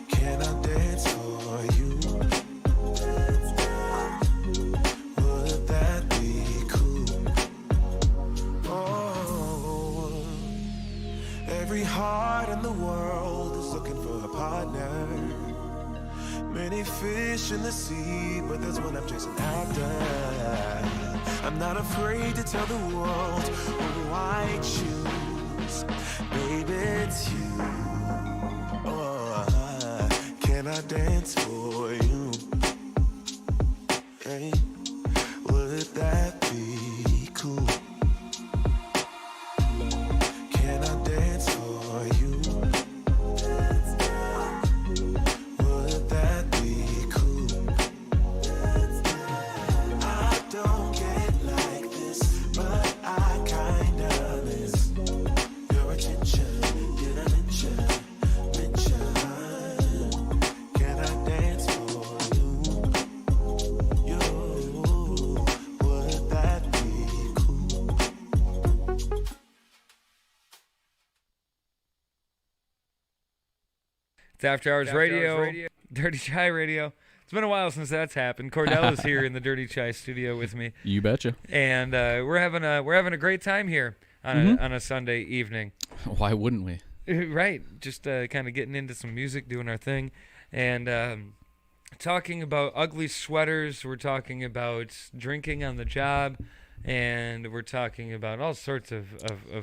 Can I dance for you? Would that be cool? Oh, every heart in the world is looking for a partner. Many fish in the sea, but there's one I'm chasing after. I'm not afraid to tell the world who I choose. Baby, it's you. Oh, can I dance for you? Hey, would that be cool? Can I dance for you? Would that be cool? I don't get like this, but I kinda miss your attention. Did I mention? Can I dance for you? Yo, would that be cool? It's After Hours Radio, Dirty Chai Radio. It's been a while since that's happened. Cordell is here in the Dirty Chai studio with me, You betcha. and we're having a great time here on a Sunday evening. Why wouldn't we? Right, just kind of getting into some music, doing our thing, and talking about ugly sweaters. We're talking about drinking on the job, and we're talking about all sorts of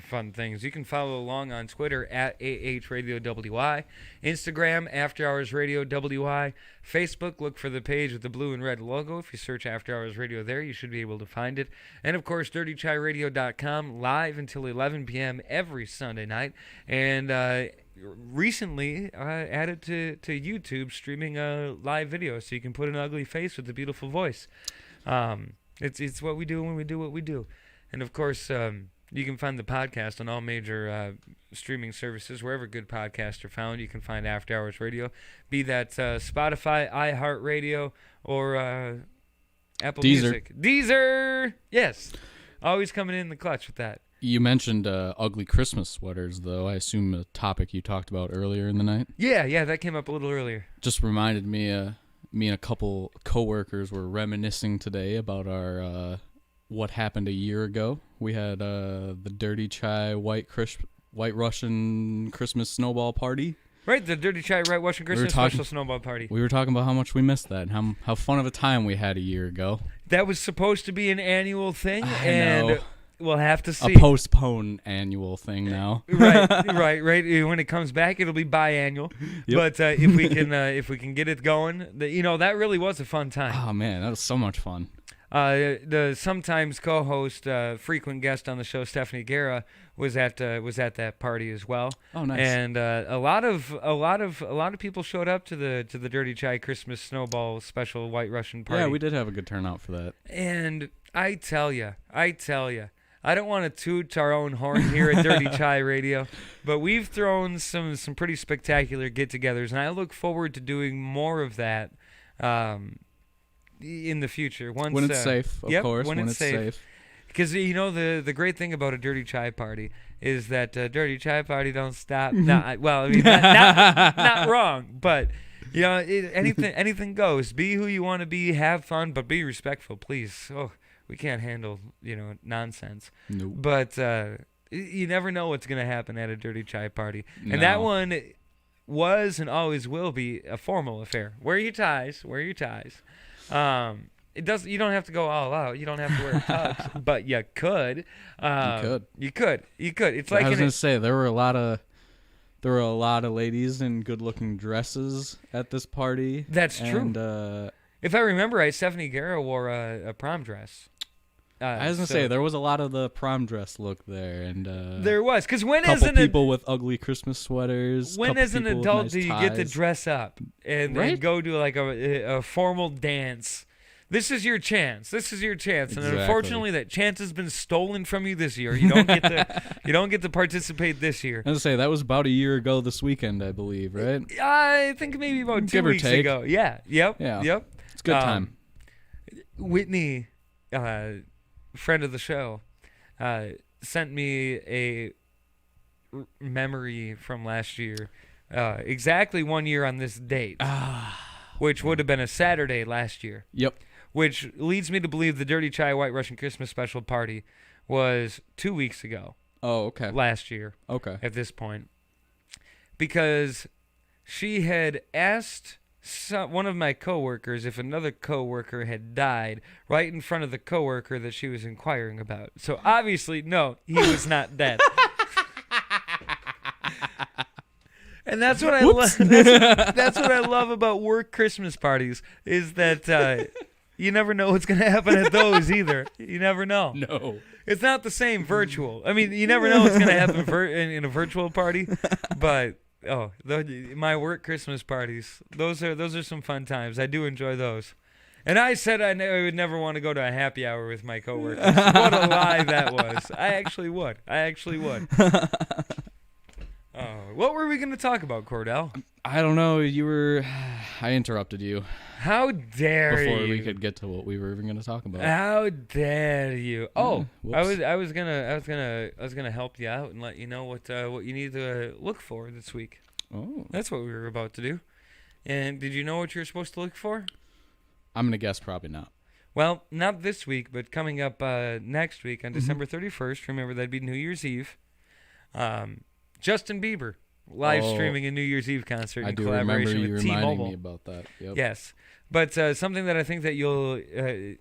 fun things. You can follow along on Twitter at AHRadioWI, Instagram After Hours Radio WI, Facebook, look for the page with the blue and red logo. If you search After Hours Radio there, you should be able to find it. And of course, DirtyChaiRadio.com, live until 11 p.m. every Sunday night. And recently added to YouTube, streaming a live video, so you can put an ugly face with a beautiful voice. It's what we do when we do what we do. And of course, you can find the podcast on all major streaming services. Wherever good podcasts are found, you can find After Hours Radio, be that Spotify, iHeartRadio, or Apple Deezer. Music. Deezer! Yes. Always coming in the clutch with that. You mentioned ugly Christmas sweaters, though. I assume a topic you talked about earlier in the night. Yeah, that came up a little earlier. Just reminded me, me and a couple coworkers were reminiscing today about our what happened a year ago. We had the Dirty Chai White Russian Christmas snowball party. Right, the Dirty Chai Right Russian Christmas special snowball party. We were talking about how much we missed that and how fun of a time we had a year ago. That was supposed to be an annual thing, I and know. we'll have to see. A postponed annual thing now. right. When it comes back, it'll be biannual. Yep. But if we can get it going, that really was a fun time. Oh man, that was so much fun. The sometimes co-host, frequent guest on the show, Stephanie Guerra, was at that party as well. Oh, nice. And a lot of people showed up to the Dirty Chai Christmas Snowball Special White Russian party. Yeah, we did have a good turnout for that. And I tell you, I don't want to toot our own horn here at Dirty Chai Radio, but we've thrown some pretty spectacular get-togethers, and I look forward to doing more of that in the future. When it's safe, of course. When it's safe. Because, the great thing about a Dirty Chai party is that Dirty Chai party don't stop. Not wrong, but anything goes. Be who you want to be, have fun, but be respectful, please. Oh, we can't handle, nonsense. Nope. But you never know what's going to happen at a Dirty Chai party. No. And that one was and always will be a formal affair. Wear your ties. You don't have to go all out. You don't have to wear tux, but you could. You could. It's like I was gonna say there were a lot of ladies in good-looking dresses at this party. That's true. And if I remember right, Stephanie Guerra wore a prom dress. I was gonna say there was a lot of the prom dress look there, and there was, because when couple people with ugly Christmas sweaters. When as an adult do you get to ties. dress up and go to like a formal dance? This is your chance. And Exactly. unfortunately, that chance has been stolen from you this year. You don't get to participate this year. I was gonna say that was about a year ago this weekend, I believe, right? I think maybe about 2 Give or weeks take. ago. Yeah. Yep. It's a good time. Whitney, friend of the show, sent me a memory from last year, exactly 1 year on this date, which would have been a Saturday last year. Yep. Which leads me to believe the Dirty Chai White Russian Christmas Special party was 2 weeks ago. Oh, okay. Last year. Okay. At this point, because she had asked one of my coworkers if another coworker had died right in front of the coworker that she was inquiring about. So obviously, no, he was not dead. And that's what I love. That's what I love about work Christmas parties is that you never know what's going to happen at those either. You never know. No. It's not the same virtual. I mean, you never know what's going to happen in a virtual party, but my work Christmas parties, those are some fun times. I do enjoy those. And I said I would never want to go to a happy hour with my coworkers. What a lie that was. I actually would. What were we going to talk about, Cordell? I don't know. I interrupted you. How dare you? Before we could get to what we were even going to talk about. How dare you? Oh, whoops. I was gonna help you out and let you know what you need to look for this week. Oh, That's what we were about to do. And did you know what you're supposed to look for? I'm gonna guess probably not. Well, not this week, but coming up next week on December 31st. Remember, that'd be New Year's Eve. Justin Bieber live streaming a New Year's Eve concert in collaboration with T-Mobile. I do remember you reminding me about that. Yep. Yes. But something that I think that you'll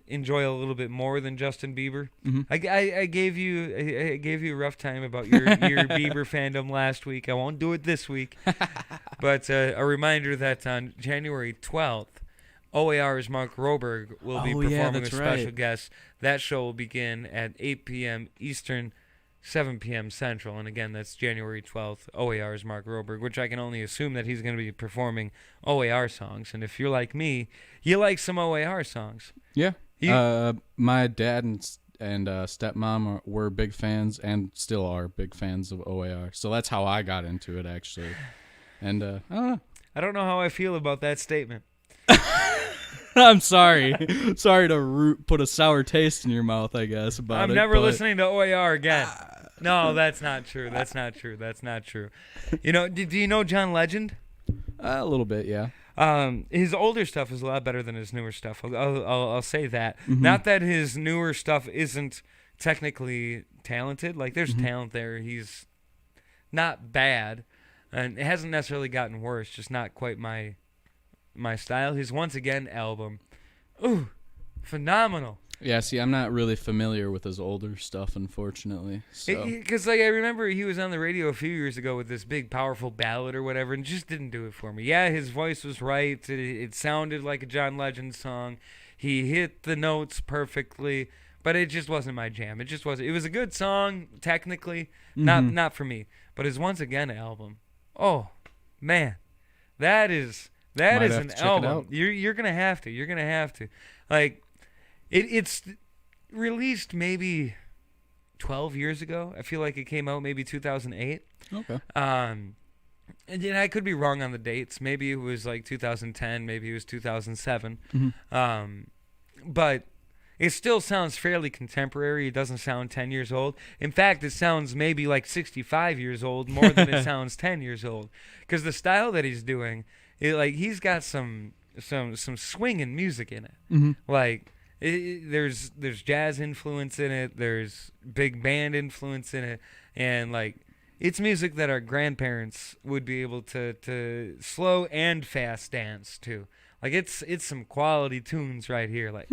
enjoy a little bit more than Justin Bieber. Mm-hmm. I gave you a rough time about your Bieber fandom last week. I won't do it this week. But a reminder that on January 12th, OAR's Mark Roberg will be performing with special guests. That show will begin at 8 p.m. Eastern, 7 p.m. Central. And again, that's January 12th, OAR's Mark Roberg, which I can only assume that he's going to be performing OAR songs. And if you're like me, you like some OAR songs. Yeah. My dad and stepmom were big fans and still are big fans of OAR. So that's how I got into it, actually. And I don't know. I don't know how I feel about that statement. I'm sorry. Sorry to put a sour taste in your mouth, I guess. I'm never listening to OAR again. No, that's not true. That's not true. You know, do you know John Legend? A little bit, yeah. His older stuff is a lot better than his newer stuff. I'll say that. Mm-hmm. Not that his newer stuff isn't technically talented. Like, there's talent there. He's not bad, and it hasn't necessarily gotten worse. Just not quite my style. His Once Again album, ooh, phenomenal. Yeah, see, I'm not really familiar with his older stuff, unfortunately. Because I remember he was on the radio a few years ago with this big, powerful ballad or whatever, and just didn't do it for me. Yeah, his voice was right. It sounded like a John Legend song. He hit the notes perfectly, but it just wasn't my jam. It just wasn't. It was a good song technically, not for me. But his Once Again album, oh man, that is Might have an to check it album. out. You're gonna have to. You're gonna have to. Like, it's released maybe 12 years ago. I feel like it came out maybe 2008. Okay. And then I could be wrong on the dates. Maybe it was like 2010. Maybe it was 2007. But it still sounds fairly contemporary. It doesn't sound 10 years old. In fact, it sounds maybe like 65 years old more than it sounds 10 years old. Because the style that he's doing, he's got some swinging music in it. Like, there's jazz influence in it. There's big band influence in it. And, like, it's music that our grandparents would be able to slow and fast dance to. Like, it's some quality tunes right here. Like,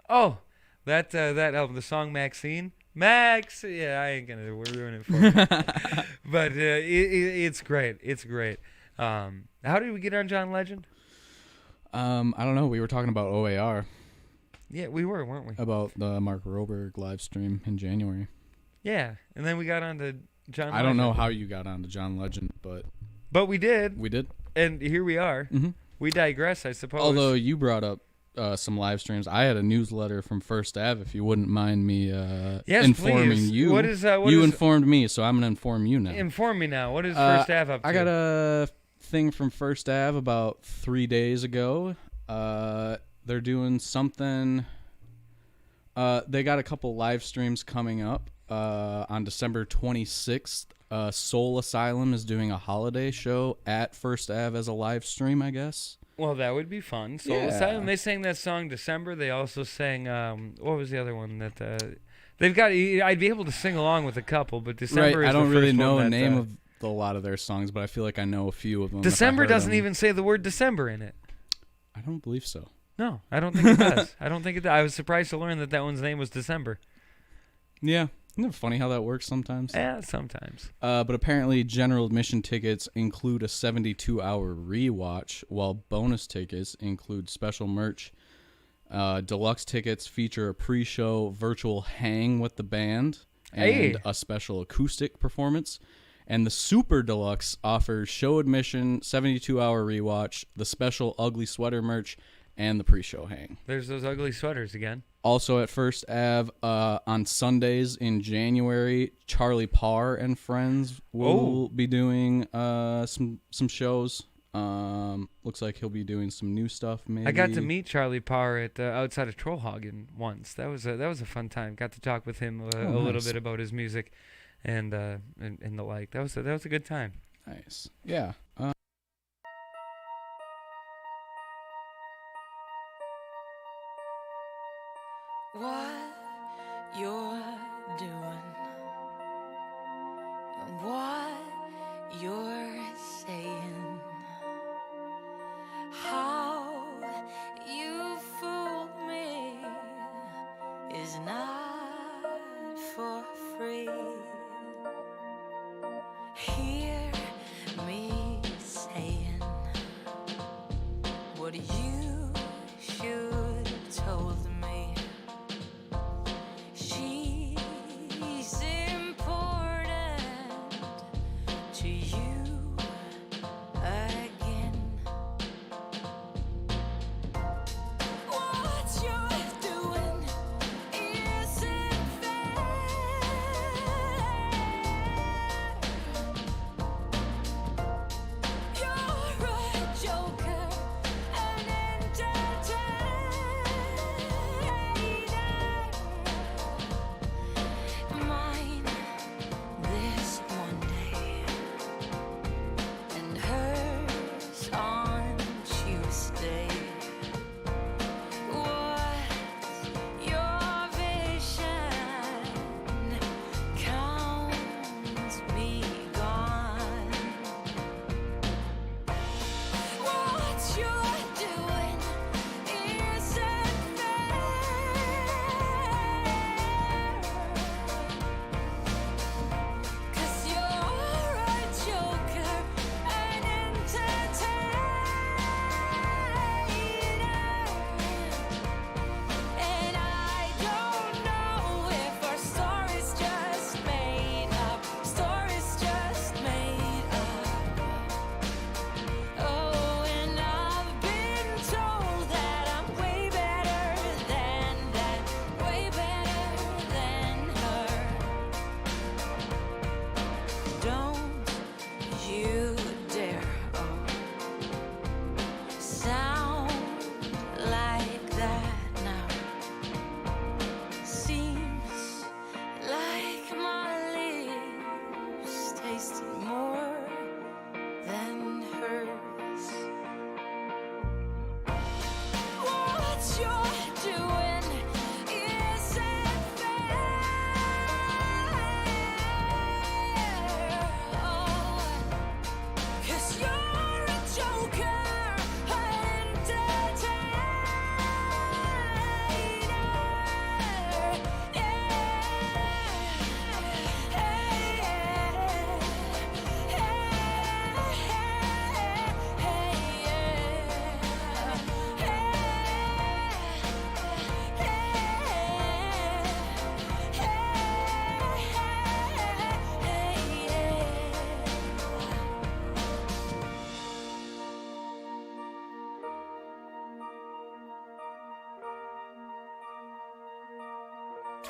oh, that album, the song Maxine. Yeah, I ain't gonna ruin it for you. But it's great. It's great. How did we get on John Legend? I don't know. We were talking about OAR. Yeah, we were, weren't we? About the Mark Roberg live stream in January. Yeah, and then we got on to John Legend. I don't know how you got on to John Legend, but we did. we did. And here we are. We digress, I suppose. Although you brought up some live streams, I had a newsletter from First Ave. If you wouldn't mind me Yes, informing please. you. What is informed me, so I'm gonna inform you now. Inform me now. What is First Ave up to? I got a thing from First Ave about 3 days ago. They're doing something. They got a couple live streams coming up. On December 26th, Soul Asylum is doing a holiday show at First Ave as a live stream, I guess. Well, that would be fun. Soul Yeah. Asylum. They sang that song December. They also sang what was the other one that they've got? I'd be able to sing along with a couple, but December Right, is I don't the really first know one the that, name of a lot of their songs, but I feel like I know a few of them. if I December heard doesn't them. even say the word December in it. I don't believe so. No, I don't think it does. I don't think it does. I was surprised to learn that one's name was December. Yeah. Isn't it funny how that works sometimes? Yeah, sometimes. But apparently general admission tickets include a 72-hour rewatch, while bonus tickets include special merch. Deluxe tickets feature a pre-show virtual hang with the band and a special acoustic performance. And the Super Deluxe offers show admission, 72-hour rewatch, the special ugly sweater merch, and the pre-show hang. There's those ugly sweaters again. Also at First Ave, on Sundays in January, Charlie Parr and friends will be doing some shows. Looks like he'll be doing some new stuff. Maybe I got to meet Charlie Parr at outside of Trollhagen once. That was a fun time. Got to talk with him a little bit about his music, and the like. That was a good time. Nice. Yeah. What you're doing and what you're saying, how you fooled me is not for free. Hear me saying what you should have told me. She's important to you again. What you're doing isn't fair.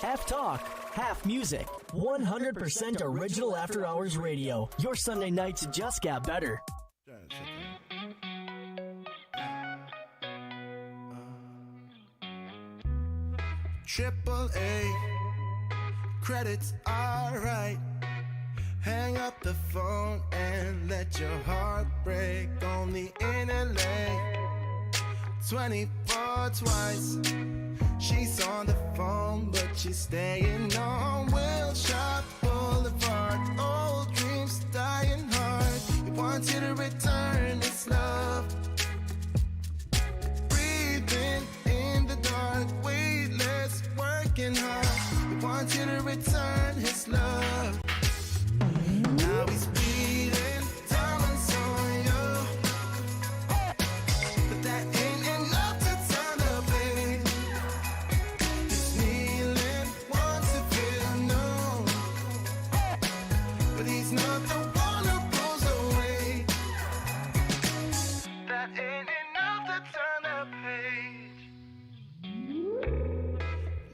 Half talk, half music. 100% original After Hours Radio. Your Sunday nights just got better. Triple A, credits alright. Hang up the phone and let your heart break. Only in LA, 24 twice. She's on the phone, but she's staying on Wilshire Boulevard. Old dreams dying hard. He wants you to return this love. Breathing in the dark, weightless, working hard. He wants you to return his love. Now he's bleeding, diamonds on you. But that ain't enough to turn the page. He's kneeling, wants to feel known. But he's not the one who pulls away. That ain't enough to turn the page.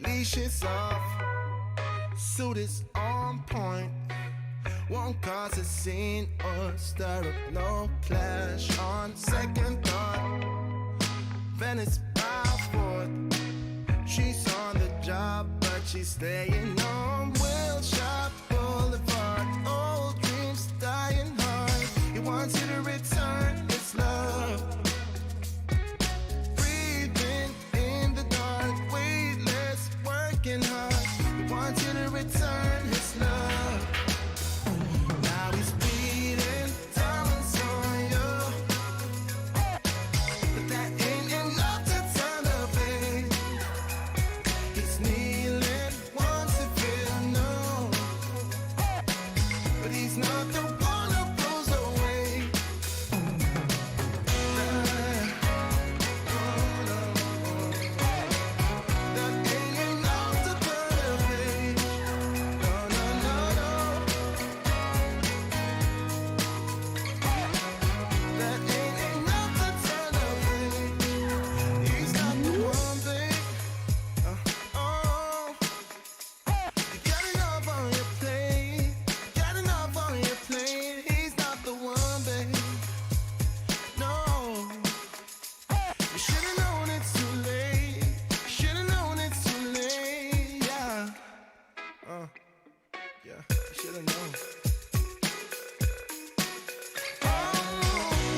Leash is off, suit is on point. Won't cause a scene or stir up no clash. On second thought, Venice by fourth. She's on the job, but she's staying on Wilshire Boulevard. Old dreams dying hard. He wants you to return his love. Breathing in the dark, weightless, working hard. He wants you to return his love. Now he's bleeding, diamonds on you. But that ain't enough to turn the page. He's kneeling, wants to feel known. But he's not the one who pulls away. That ain't enough to turn the page. No, no, no, no. That ain't enough to turn the page. He's not the one, babe. Oh, you got enough on your plate. Got enough on your plate. He's not the one, babe. No, you should've known it's too late. Should've known it's too late. Yeah, yeah, you should've known.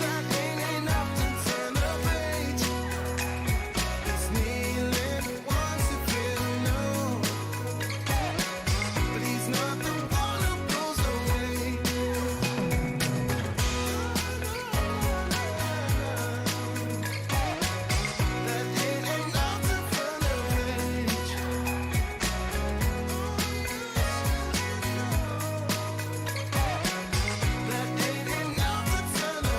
That ain't enough to turn the page. He's kneeling, wants to feel known. But he's not the one who pulls away. That ain't enough to turn the page. That ain't enough to turn the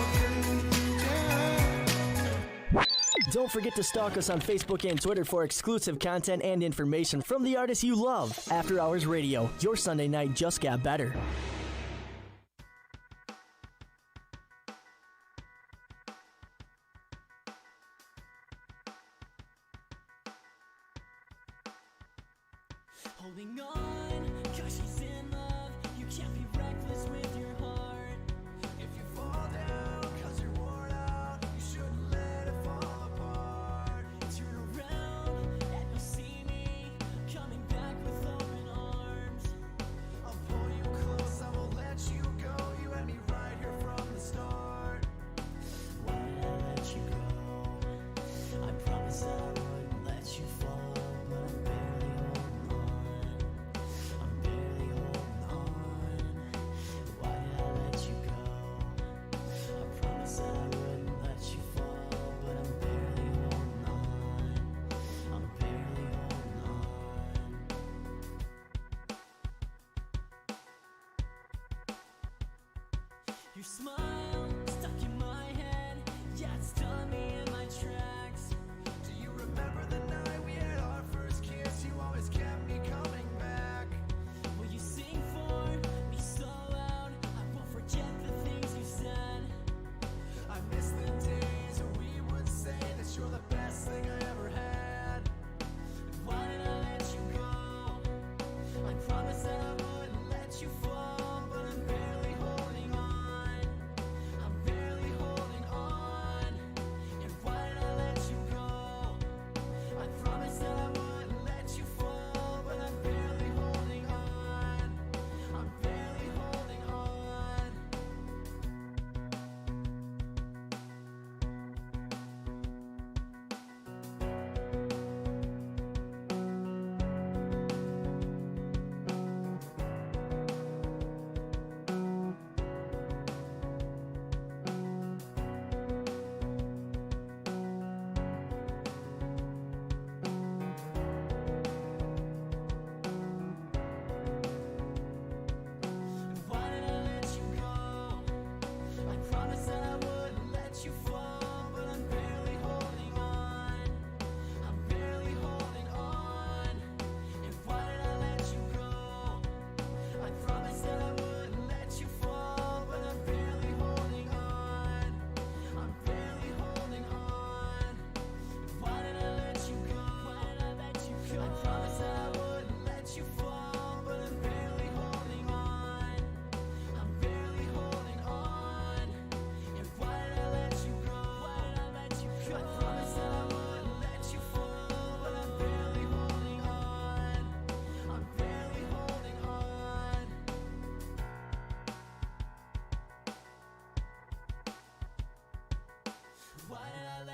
page. Don't forget to stalk us on Facebook and Twitter for exclusive content and information from the artists you love. After Hours Radio, your Sunday night just got better. Holding on, cause she's in love. You can't be reckless with your heart. If you fall down, cause you're worn out, you shouldn't let it fall apart. Turn around and you'll see me coming back with open arms. I'll pull you close, I won't let you go. You had me right here from the start. Why did I let you go? I promised I wouldn't let you fall, but I'm barely holding on. I'm barely holding on. Why did I let you go? I promised that I wouldn't let you fall, but I'm barely holding on. I'm barely holding on. Your smile stuck in my head, yeah, it stopped me in my tracks. Do you remember the night we had our first kiss? You always kept me coming back. Will you sing for me so loud? I won't forget the things you said. I miss the days where we would say that you're the best thing I ever had. And why did I let you go?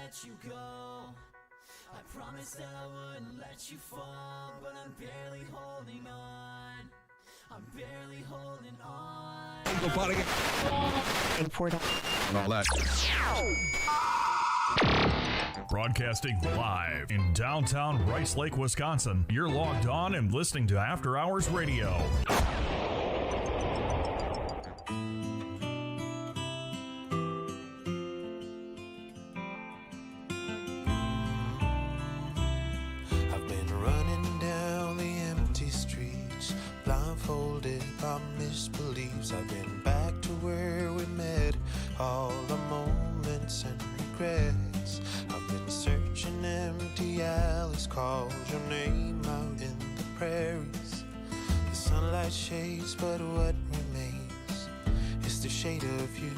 let you go. I promised that I wouldn't let you fall, but I'm barely holding on. I'm barely holding on. Broadcasting live in downtown Rice Lake, Wisconsin. You're logged on and listening to After Hours Radio. I've been running down the empty streets, blindfolded by misbeliefs. I've been back to where we met, all the moments and regrets. I've been searching empty alleys, called your name out in the prairies. The sunlight shades, but what remains is the shade of you.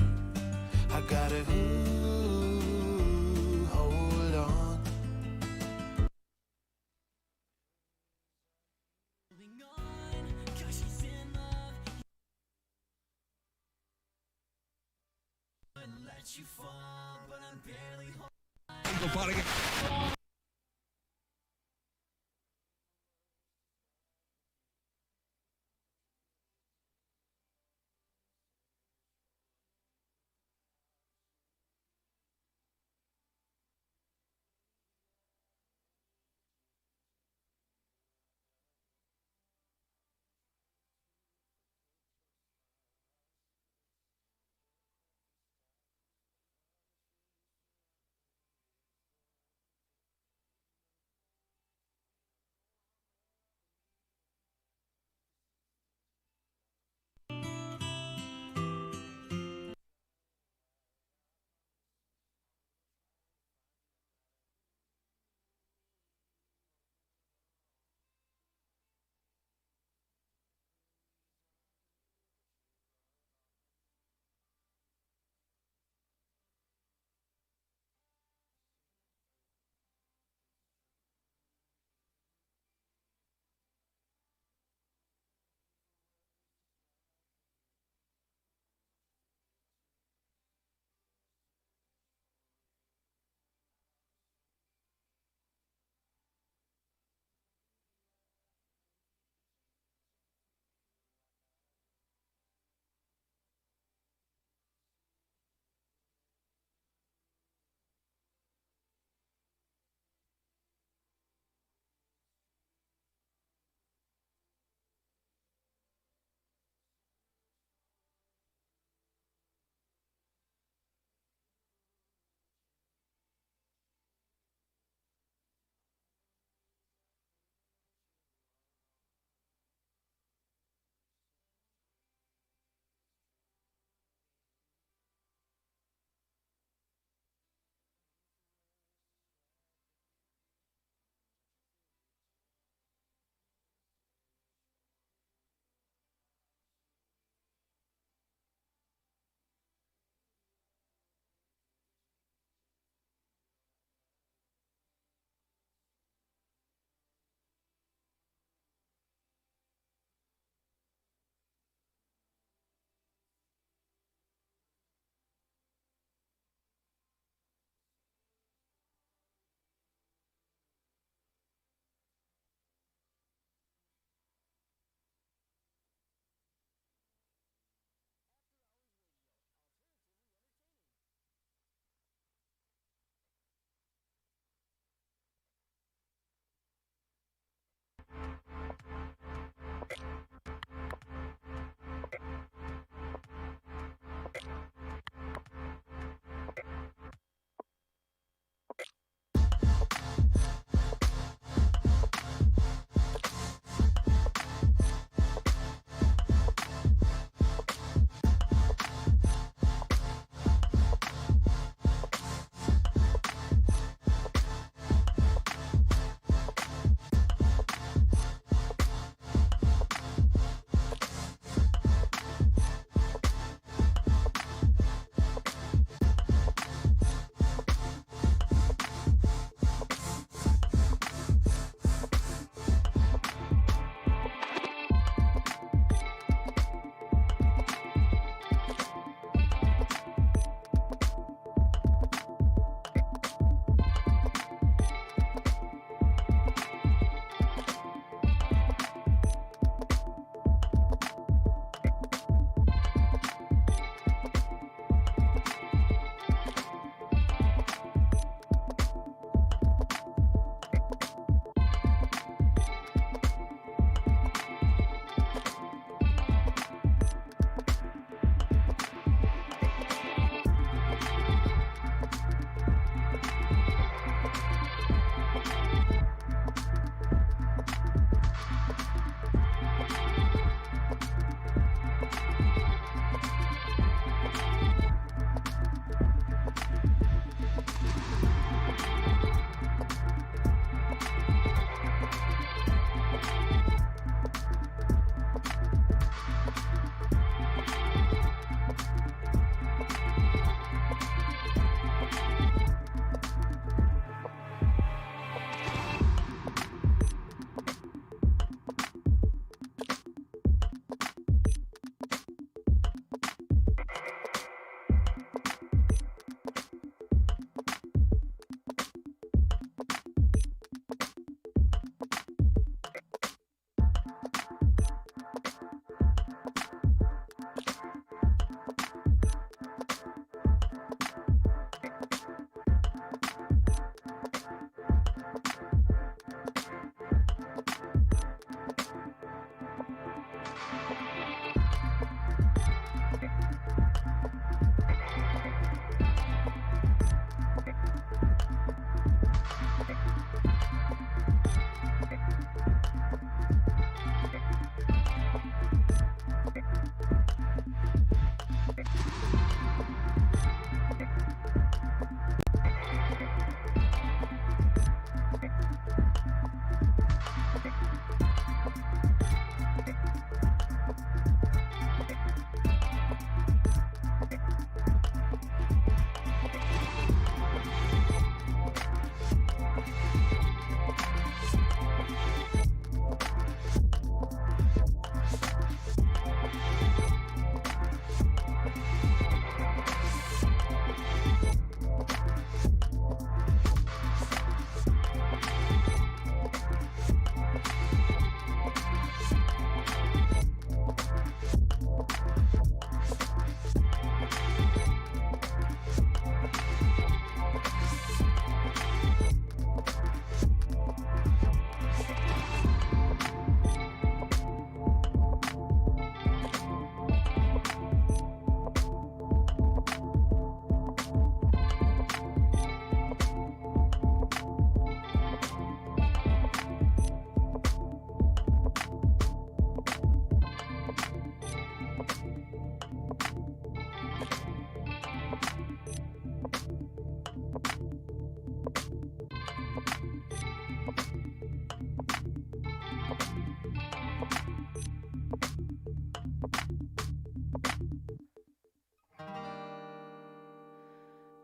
I gotta hold on. Holding on, 'cause she's in love. Wouldn't let you fall, but I'm barely holding on.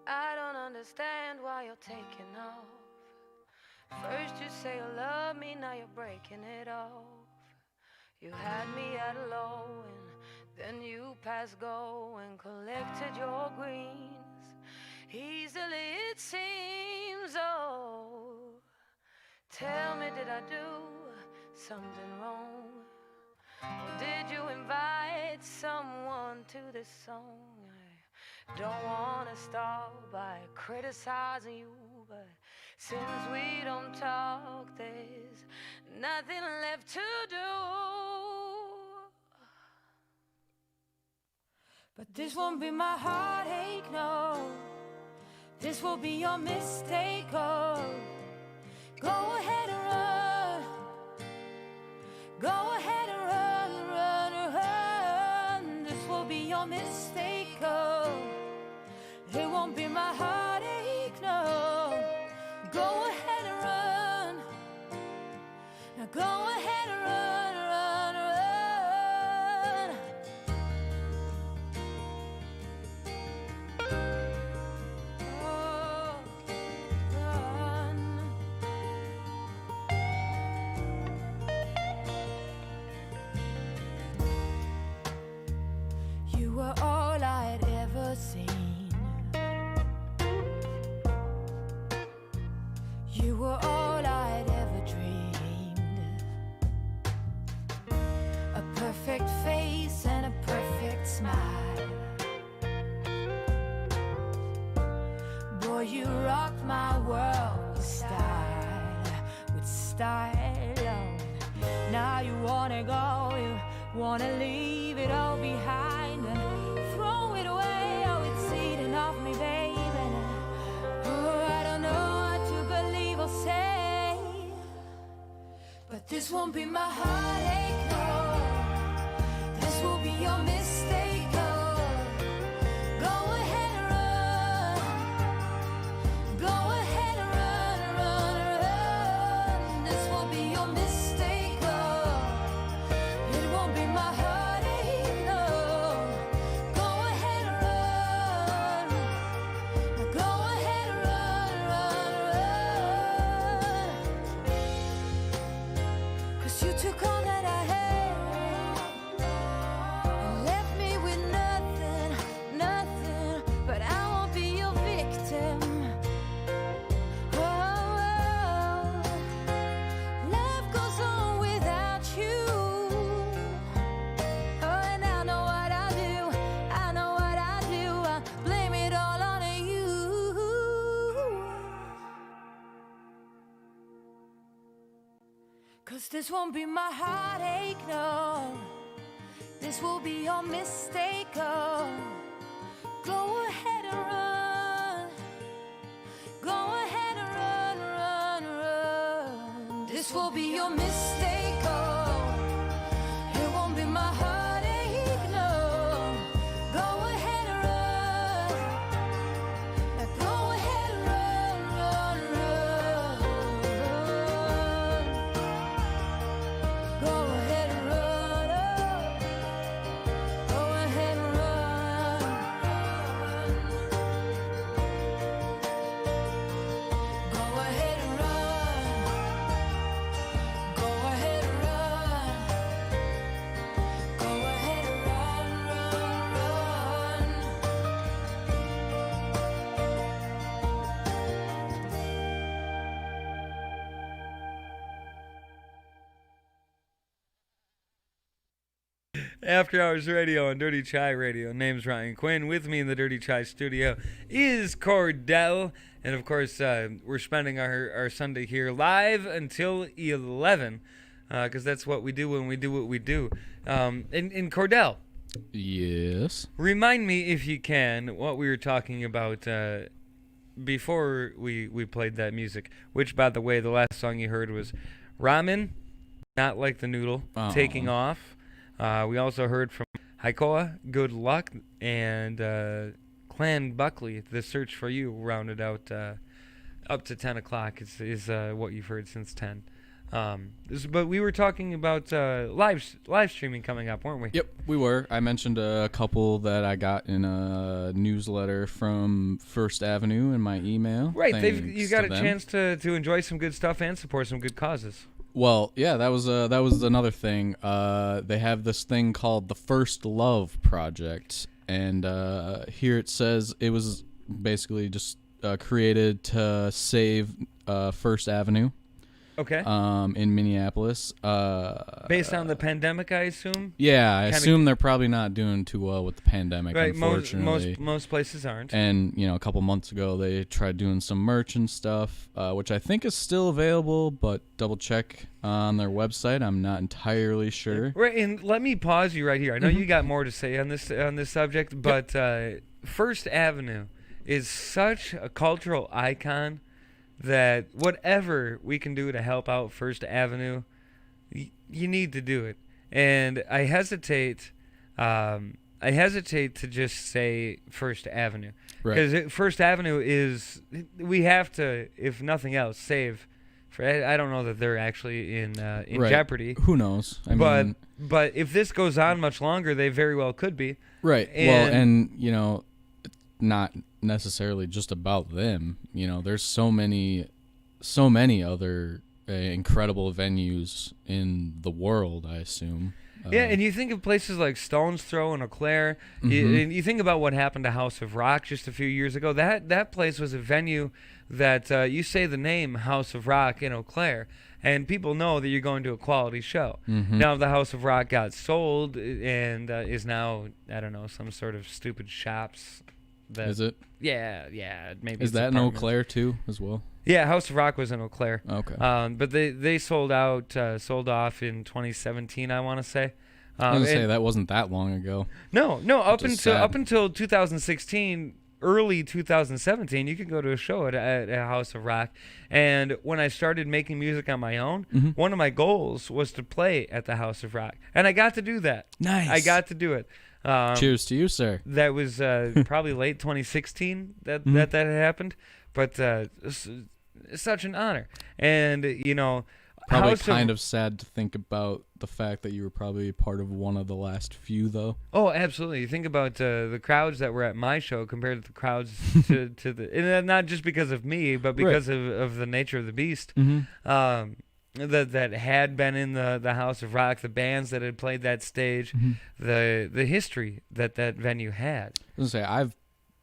I don't understand why you're taking off. First you say you love me, now you're breaking it off. You had me at a low and then you passed go and collected your greens. Easily it seems, oh. Tell me, did I do something wrong? Or did you invite someone to this song? I don't wanna start by criticizing you, but since we don't talk, there's nothing left to do. But this won't be my heartache, no. This will be your mistake, oh. Go ahead and run. Go ahead and run, run, run. This will be your mistake, oh. It won't be my heartache, no. Go ahead and run. Now go ahead and run, run, run. Oh, run. You were all I'd ever seen. You were all I'd ever dreamed. A perfect face and a perfect smile. Boy, you rocked my world with style, with style. Now you wanna go, you wanna leave it all behind and throw it away. Oh, it's eating off me, baby. Oh, I don't know what to believe or say, but this won't be my heartache, no. This will be your mistake, oh. Go ahead and run. Go ahead and run, run, run. This will be your mistake, oh. It won't be my heartache, no. Go ahead and run. Go ahead and run, run, run. 'Cause you took all that I had and left me with nothing, nothing. But I won't be your victim. Oh, love goes on without you. Oh, and I know what I do. I know what I do. I blame it all on you. 'Cause this won't be my heartache, no. This will be your mistake, oh. will be your mistake. Oh, it won't be my heartache. No, go ahead and run. Go ahead and run, run, run. Go ahead and run. Go ahead and run. Go ahead and run. Go ahead and run. Go ahead and run, run, run. After Hours Radio on Dirty Chai Radio. Name's Ryan Quinn. With me in the Dirty Chai studio is Cordell. And of course, we're spending our Sunday here live until 11, because that's what we do when we do what we do. And Cordell, Yes. remind me, if you can, what we were talking about before we played that music. Which, by the way, the last song you heard was Ramen, Not Like the Noodle, Taking Off. We also heard from Haikoa, Good Luck, and Clan Buckley, The Search for You, rounded out up to 10 o'clock is what you've heard since 10. But we were talking about live streaming coming up, weren't we? Yep, we were. I mentioned a couple that I got in a newsletter from First Avenue in my email. Right, Thanks you got to a them. chance to enjoy some good stuff and support some good causes. Well, yeah, that was another thing. They have this thing called the First Love Project, and here it says it was basically just created to save First Avenue. Okay. In Minneapolis. Based on the pandemic, I assume? Yeah, I Kinda- assume they're probably not doing too well with the pandemic, Right, unfortunately. most places aren't. And, a couple months ago, they tried doing some merch and stuff, which I think is still available, but double check on their website. I'm not entirely sure. Right, and let me pause you right here. I know you got more to say on this subject, but First Avenue is such a cultural icon that whatever we can do to help out First Avenue, you need to do it. And I hesitate to just say First Avenue, Right. because First Avenue is, we have to, if nothing else, save. I don't know that they're actually in Right. jeopardy. Who knows? I mean, But if this goes on much longer, they very well could be. right. And- Well, not necessarily just about them. There's so many other incredible venues in the world, I assume. Yeah, and you think of places like Stone's Throw and Eau Claire. And you think about what happened to House of Rock just a few years ago. That place was a venue that you say the name House of Rock in Eau Claire, and people know that you're going to a quality show. Now the House of Rock got sold and is now, I don't know, some sort of stupid shops. Is it? Yeah, maybe. Is it's that in Eau apartments. Claire too, as well? Yeah, House of Rock was in Eau Claire. Okay. But they sold off in 2017, I want to say. I was gonna say and- that wasn't that long ago. No, up Which is until sad. 2016, early 2017, you could go to a show at House of Rock. And when I started making music on my own, one of my goals was to play at the House of Rock, and I got to do that. Nice. I got to do it. Cheers to you, sir. That was probably late 2016 that had happened, but it's such an honor. And Probably House kind of sad to think about the fact that you were probably part of one of the last few, though. Oh, absolutely. You think about the crowds that were at my show compared to the crowds to the, and not just because of me, but because of the nature of the beast. That had been in the House of Rock, the bands that had played that stage, the history that venue had. I was gonna say I've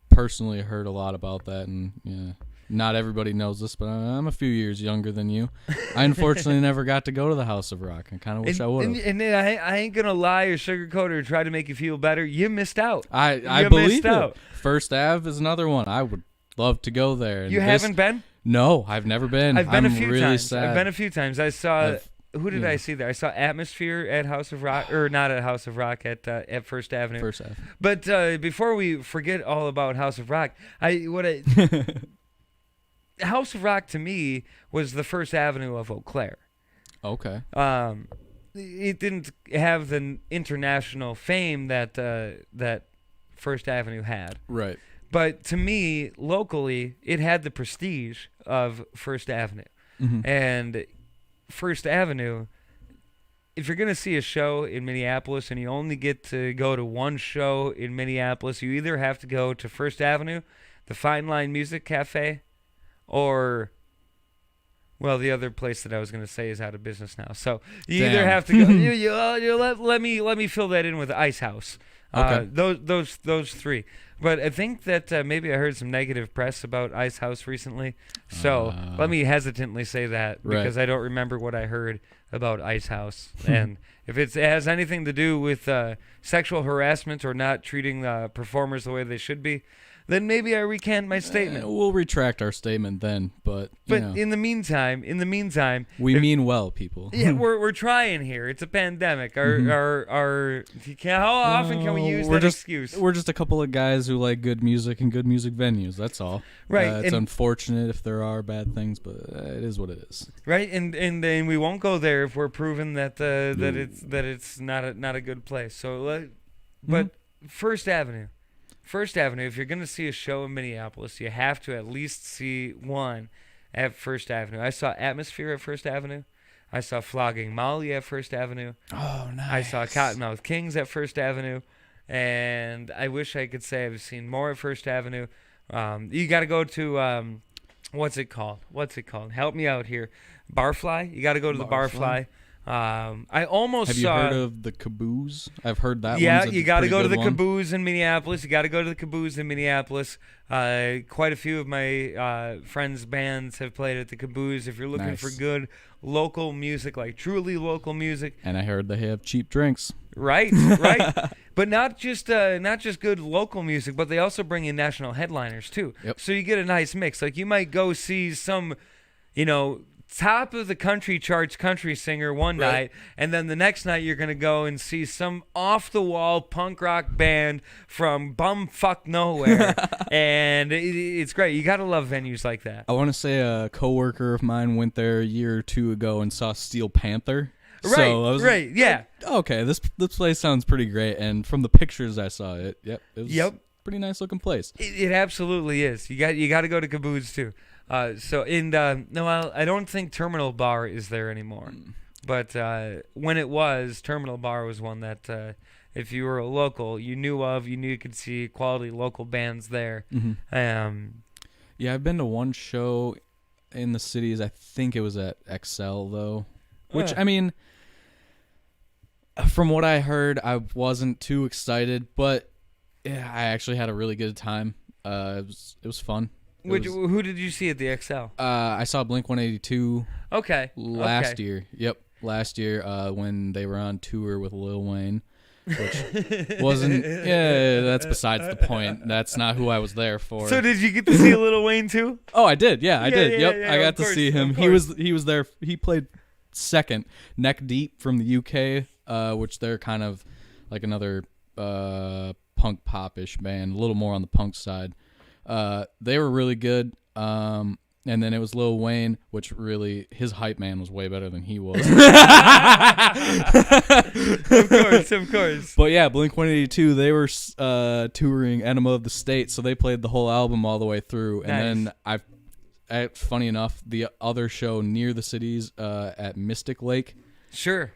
personally heard a lot about that, and not everybody knows this, but I'm a few years younger than you. I unfortunately never got to go to the House of Rock. I kind of wish I would have. And I ain't gonna lie or sugarcoat or try to make you feel better. You missed out. I You believe missed it. out. First Ave is another one. I would love to go there. And You haven't been? No, I've never been. I've been I'm a few really times. Sad. I've been a few times. I saw. Who did yeah. I see there? I saw Atmosphere at House of Rock, or not at House of Rock, at First Avenue. First Ave. But before we forget all about House of Rock, House of Rock to me was the First Avenue of Eau Claire. Okay. It didn't have the international fame that that First Avenue had. Right. But to me, locally, it had the prestige of First Avenue. Mhm. And First Avenue, if you're going to see a show in Minneapolis and you only get to go to one show in Minneapolis, you either have to go to First Avenue, the Fine Line Music Cafe, or, well, the other place that I was going to say is out of business now. So you either Damn. have to go. Let me fill that in with Ice House. Okay. Those three. But I think that maybe I heard some negative press about Ice House recently. So let me hesitantly say that because I don't remember what I heard about Ice House. And if it has anything to do with sexual harassment or not treating performers the way they should be, then maybe I recant my statement. We'll retract our statement then, but you know, in the meantime, we mean well, people. yeah, we're trying here. It's a pandemic. How often can we use that excuse? We're just a couple of guys who like good music and good music venues. That's all. Right. It's and, unfortunate if there are bad things, but it is what it is. right. And then we won't go there if we're proven that that it's not a good place. So, but First Avenue. First Avenue, if you're going to see a show in Minneapolis, you have to at least see one at First Avenue. I saw Atmosphere at First Avenue. I saw Flogging Molly at First Avenue. Oh, nice. I saw Cottonmouth Kings at First Avenue. And I wish I could say I've seen more at First Avenue. You got to go to, what's it called? Help me out here. Barfly? You got to go to the Barfly. I almost Have you saw. heard of the Caboose? I've heard that. Yeah, one's a you got to pretty go to good the one. Caboose in Minneapolis. Quite a few of my friends' bands have played at the Caboose. If you're looking Nice. for good local music, like truly local music, And I heard they have cheap drinks. right, but not just good local music, but they also bring in national headliners too. Yep. So you get a nice mix. Like you might go see some, top of the country charts country singer one night, and then the next night you're gonna go and see some off the wall punk rock band from bumfuck nowhere, and it's great. You gotta love venues like that. I want to say a coworker of mine went there a year or two ago and saw Steel Panther. Right, So I was yeah. Okay, this place sounds pretty great, and from the pictures I saw, it was a pretty nice looking place. It absolutely is. You got to go to Caboose too. I don't think Terminal Bar is there anymore. But when it was, Terminal Bar was one that if you were a local, you knew you could see quality local bands there. Yeah, I've been to one show in the cities. I think it was at XL though, which I mean, from what I heard, I wasn't too excited, but yeah, I actually had a really good time. It was fun. Who did you see at the XL? I saw Blink-182 Okay. last year. Yep, last year when they were on tour with Lil Wayne, which wasn't. Yeah, that's besides the point. That's not who I was there for. So did you get to see Lil Wayne too? Oh, I did. Yeah, I did. Yeah, Yep, yeah, I got of to course, see him. of He was there. He played second, Neck Deep from the UK, which they're kind of like another punk pop-ish band, a little more on the punk side. They were really good. And then it was Lil Wayne, which really, his hype man was way better than he was. Of course. But yeah, Blink-182, they were touring Enema of the State, so they played the whole album all the way through. And then, funny enough, the other show near the cities at Mystic Lake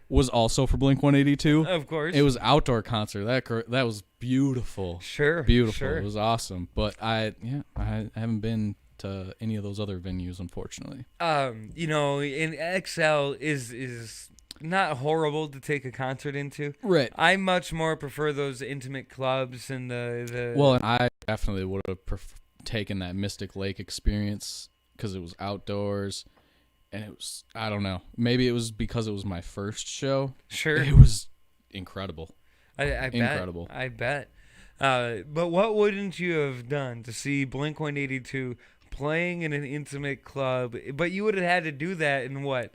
was also for Blink-182. Of course. It was outdoor concert. That was beautiful. Beautiful. Sure. It was awesome. But I haven't been to any of those other venues, unfortunately. In XL is not horrible to take a concert into. Right. I much more prefer those intimate clubs and the. Well, and I definitely would have taken that Mystic Lake experience because it was outdoors, and it was, I don't know, maybe it was because it was my first show. Sure. It was incredible. I Incredible. Bet. I bet. But what wouldn't you have done to see Blink-182 playing in an intimate club? But you would have had to do that in what,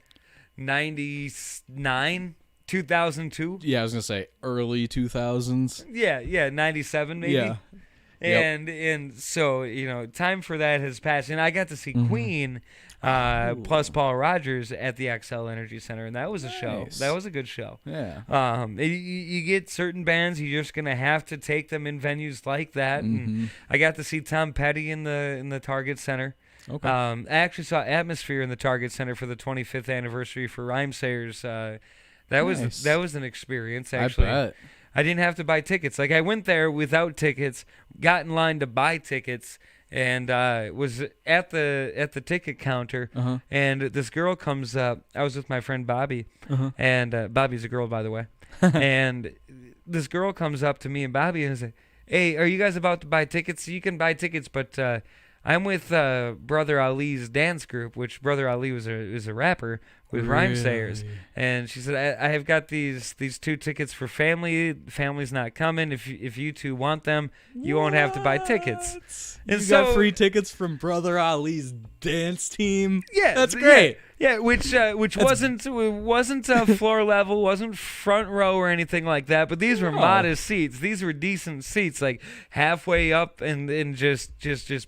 99, 2002? Yeah, I was gonna say early 2000s. Yeah, 97 maybe. Yeah. And so, time for that has passed. And I got to see Queen plus Paul Rogers at the XL Energy Center, and that was a show. Nice. That was a good show. Yeah. You get certain bands, you're just gonna have to take them in venues like that. And I got to see Tom Petty in the Target Center. Okay. I actually saw Atmosphere in the Target Center for the 25th anniversary for Rhymesayers. That was an experience. Actually, I bet. I didn't have to buy tickets. Like, I went there without tickets, got in line to buy tickets, and was at the ticket counter. And this girl comes up. I was with my friend Bobby, and Bobby's a girl, by the way. And this girl comes up to me and Bobby and says, "Hey, are you guys about to buy tickets? You can buy tickets, but I'm with Brother Ali's dance group," which Brother Ali was a rapper with Rhymesayers. And she said, I have got these 2 tickets for family. Family's not coming. If you 2 want them, you won't have to buy tickets. And You got free tickets from Brother Ali's dance team. Yeah, That's great. Yeah, which wasn't floor level, wasn't front row or anything like that. But these were modest seats. These were decent seats, like halfway up and just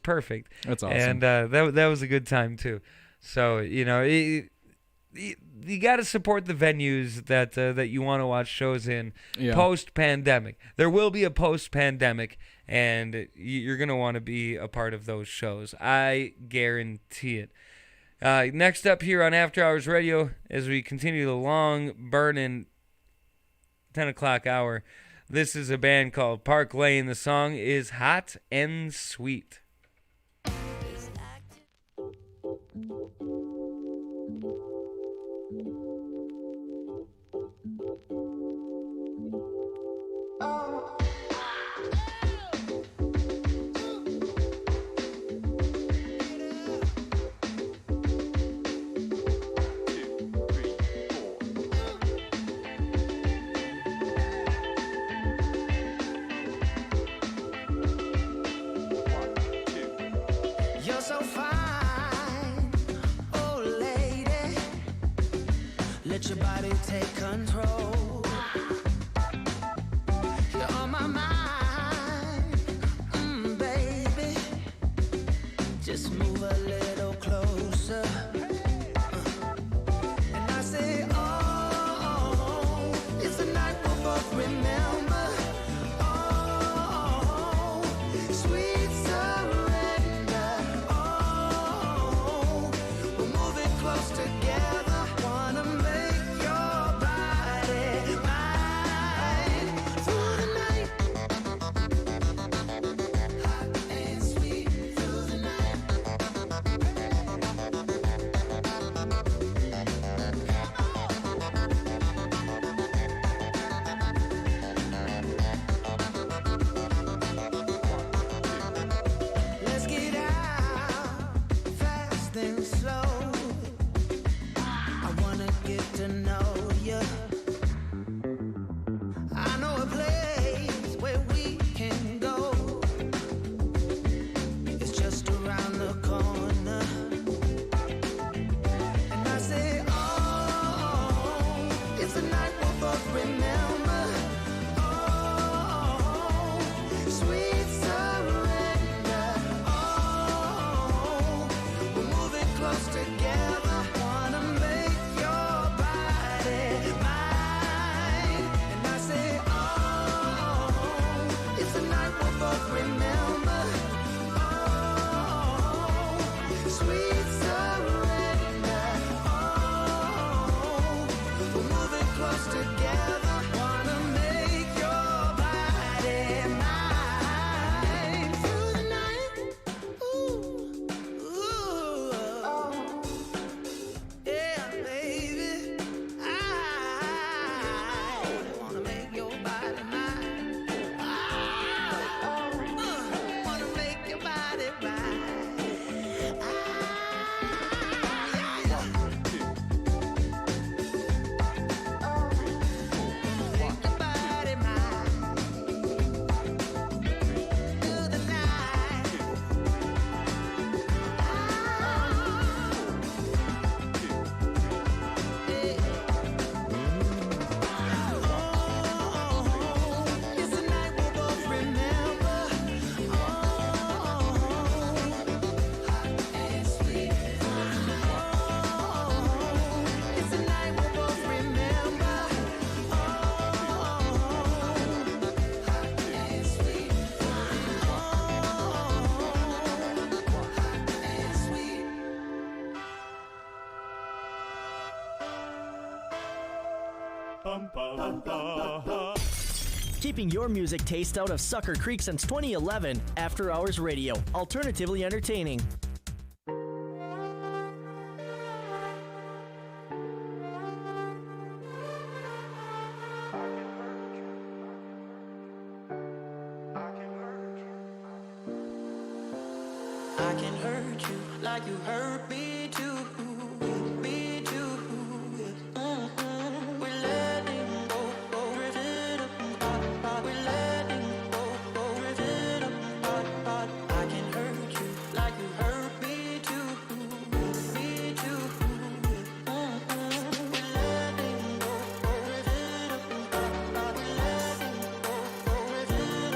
perfect. That's awesome. And that was a good time too. So you got to support the venues that you want to watch shows in post-pandemic. There will be a post-pandemic, and you're going to want to be a part of those shows. I guarantee it. Next up here on After Hours Radio, as we continue the long burning 10 o'clock hour, this is a band called Park Lane. The song is Hot and Sweet. You're so fine, oh lady. Let your body take control. You're on my mind, baby. Just move a little closer. And I say, oh, it's the night we'll both remember. Oh, sweet surrender. Oh, we're moving close together. Wanna make your body Keeping your music taste out of Sucker Creek since 2011, After Hours Radio, alternatively entertaining. I can hurt you like you hurt me too. Me too. We're letting go, drifting apart. We're letting go, drifting apart. I can hurt you like you hurt me too. Me too. We're letting go, drifting apart. We're letting go, drifting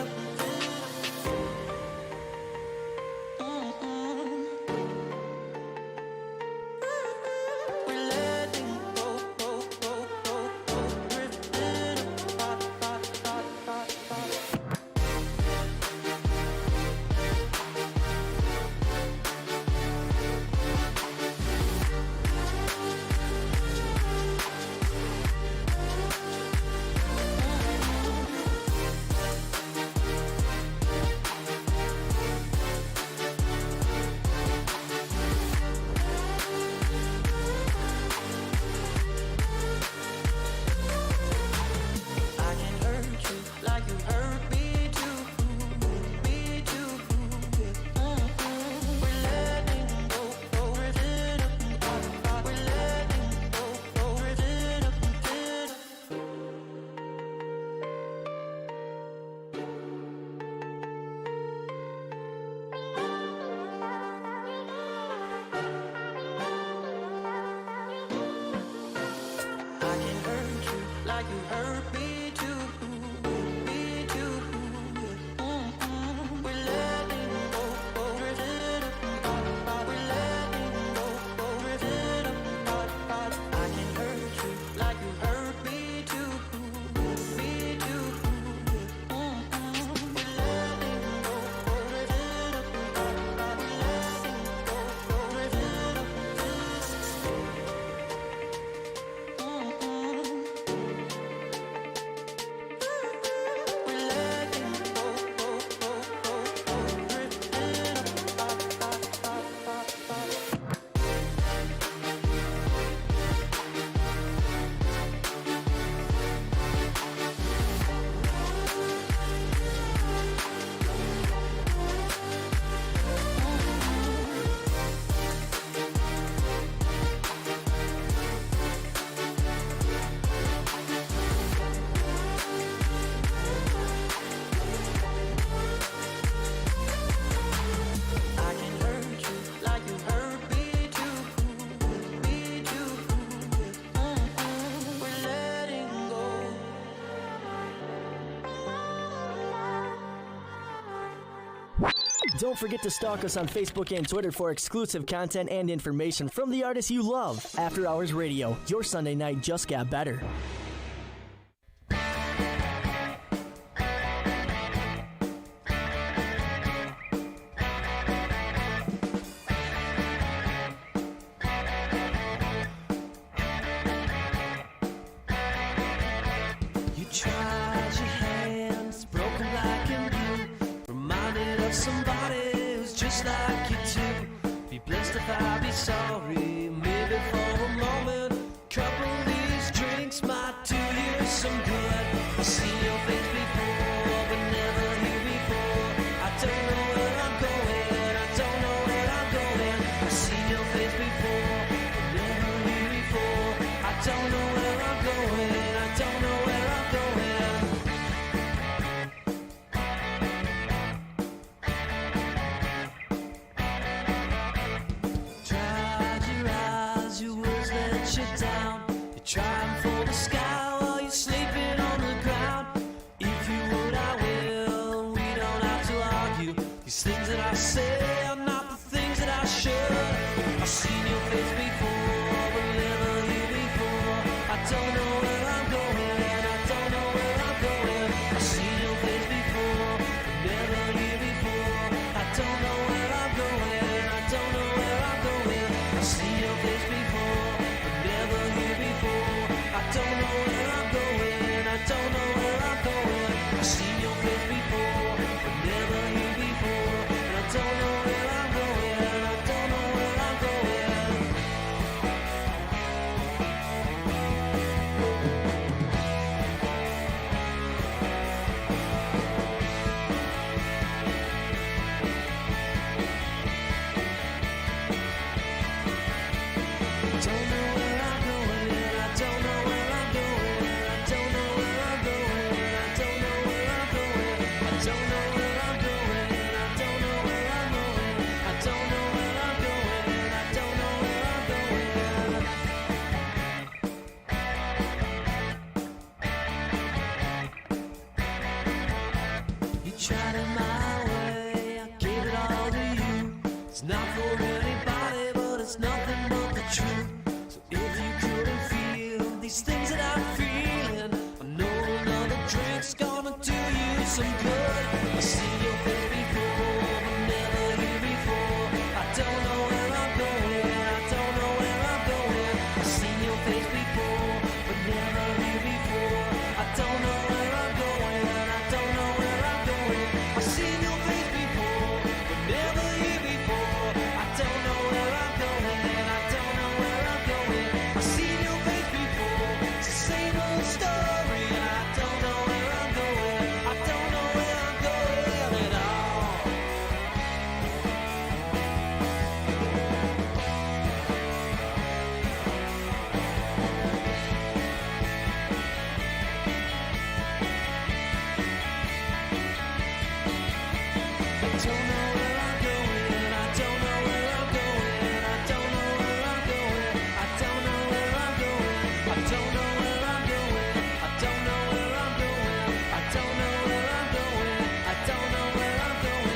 Don't forget to stalk us on Facebook and Twitter for exclusive content and information from the artists you love. After Hours Radio, your Sunday night just got better. You tried your hands, broken black and blue, reminded of somebody who's just like you too. Be blessed if I be sorry, maybe for a moment. Couple of these drinks might do you some good. I've seen your face before, but never here before. I don't know where I'm going, I don't know where I'm going. I've seen your face before, but never here before. I don't know where I'm going, I don't know where I'm going. Tried your eyes, your words let you down. You're trying for the sky while you're sleeping on the ground. If you would, I will. We don't have to argue. These things that I say are not the things that I should. I've seen your face before, but never here before. I don't know where I'm going, I don't know where I'm going. I've seen your face before, but never here before. I don't know where I'm going, I don't know where I'm going. I've seen your face before, but never here before. I don't know where I'm going. true. So if you couldn't feel these things that I'm feeling, I know another drink's gonna do you some good. I see your face before, but never here before. I don't know where I'm going, I don't know where I'm going. I see your face before, but never here before. I don't know where I'm going, I don't know where I'm going. I see your face before, but never here before. I don't know where I'm going, I don't know where I'm going. I see your face before, it's the same old story. I don't know where I'm going, I don't know where I'm going at all. I don't know where I'm going, I don't know where I'm going, I don't know where I'm going, I don't know where I'm going, I don't know where I'm going, I don't know where I'm going, I don't know where I'm going, I don't know where I'm going.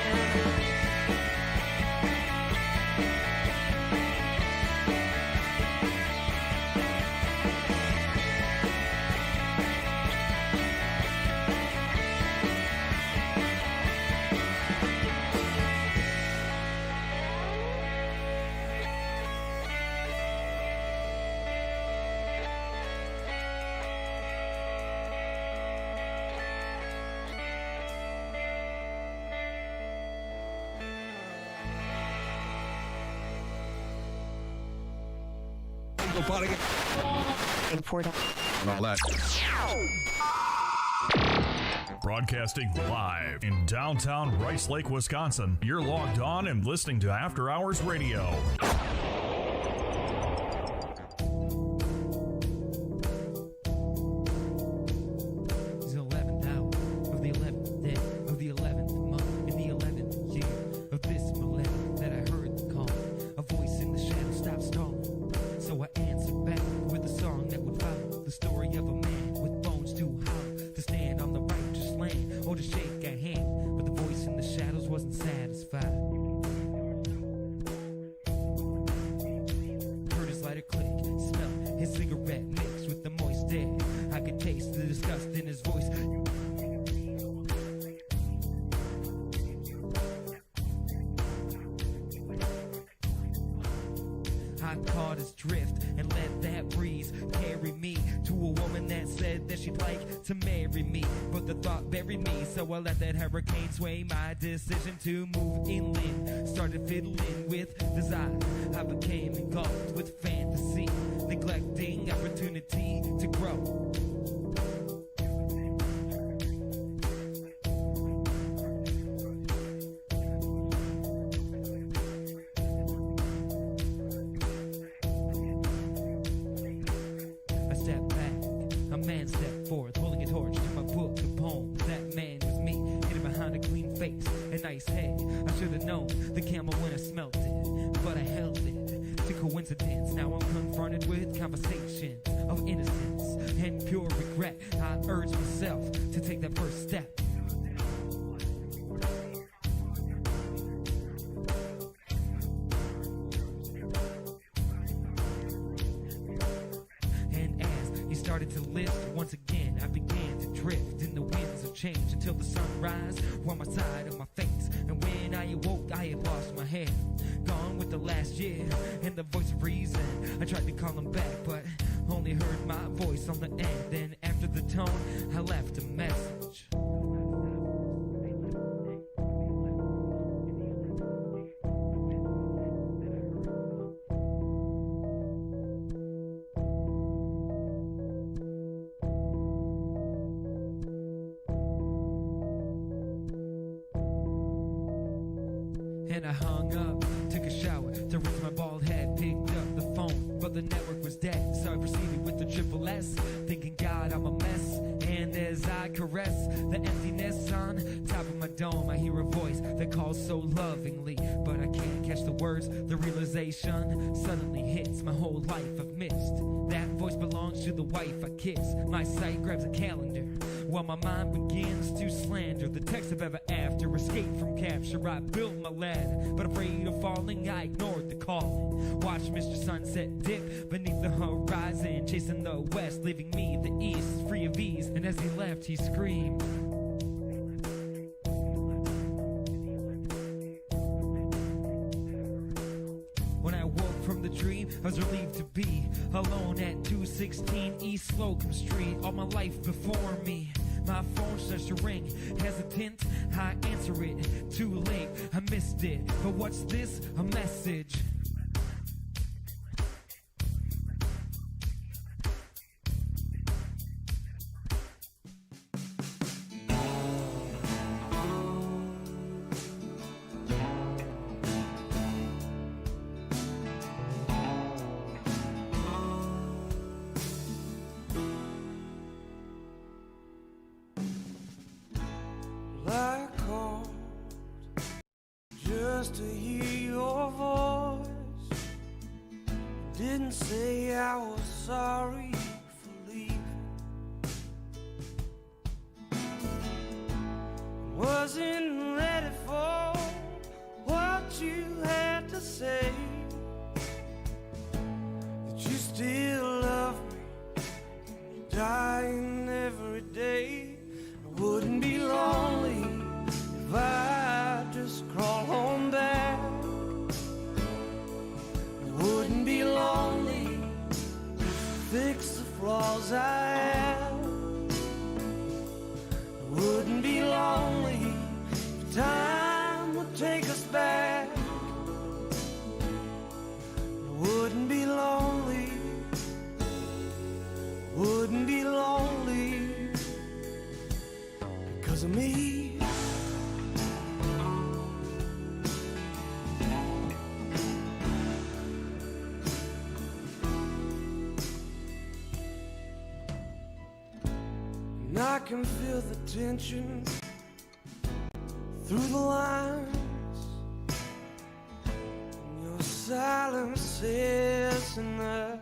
And all that. Broadcasting live in downtown Rice Lake, Wisconsin. You're logged on and listening to After Hours Radio. It's the 11th hour of the 11th day of the 11th month in the 11th year of this millennium that I heard the call. A voice in the shadow stopped stalling. So I answered back with a song that would follow the story of a man with bones too hollow to stand on the righteous land or to shake a hand. But the voice in the shadows wasn't satisfied. Heard his lighter click, smelled his cigarette mixed with the moist air. I could taste the disgust in his voice. I caught his drift and let that breeze carry me to a woman that said that she'd like to marry me. But the thought buried me, so I let that hurricane sway my decision to move inland. Started fiddling with desire. I became engulfed with fantasy, neglecting opportunity to grow. I stepped back, a man stepped forth, holding a torch to my book of poems. That man was me, hidden behind a clean face, a nice head. I should have known the camel when I smelt it, but I held it to coincidence. Now I'm confronted with conversations of innocence and pure regret. I urge myself to take that first step. And as he started to lift, once again I began to drift in the winds of change until the sunrise on my side of my face. And when I awoke, I had lost my hair, gone with the last year and the voice of reason. I tried to call him back, but only heard my voice on the end. Then after the tone, I left a message. And I hung up, took a shower to rinse my bald head, picked up the phone, but the network was dead. So I proceeded with the triple S, thinking God I'm a mess. And as I caress the emptiness on top of my dome, I hear a voice that calls so lovingly, but I can't catch the words. The realization suddenly hits, my whole life I've missed. That voice belongs to the wife I kiss. My sight grabs a calendar, While my mind begins to slander the text of ever after. Escape from capture, I built my ladder, but afraid of falling, I ignored the calling. Watched Mr. Sunset dip beneath the horizon, chasing the west, leaving me the east, free of ease. And as he left, he screamed. When I woke from the dream, I was relieved to be alone at 216 East Slocum Street. All my life before me, my phone starts to ring. Hesitant, I answer it. Too late, I missed it. But what's this? A message. I called just to hear your voice. Didn't say I was sorry for leaving. Wasn't ready for what you had to say. That you still love me, dying every day. I wouldn't be lonely if I just crawl home back. I wouldn't be lonely if I fix the flaws I have. I wouldn't be lonely if time would take us back. I wouldn't be lonely, wouldn't be lonely because of me. And I can feel the tension through the lines. And your silence says enough.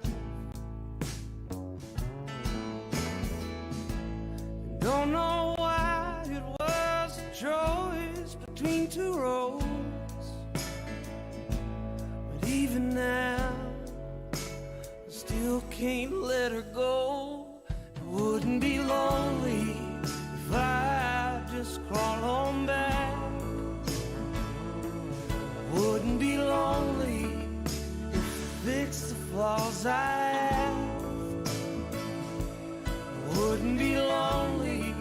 And don't know why it was a choice between two roads. But even now, I still can't let her go. I wouldn't be lonely if I just crawl on back. I wouldn't be lonely if I fix the flaws I have. I wouldn't be lonely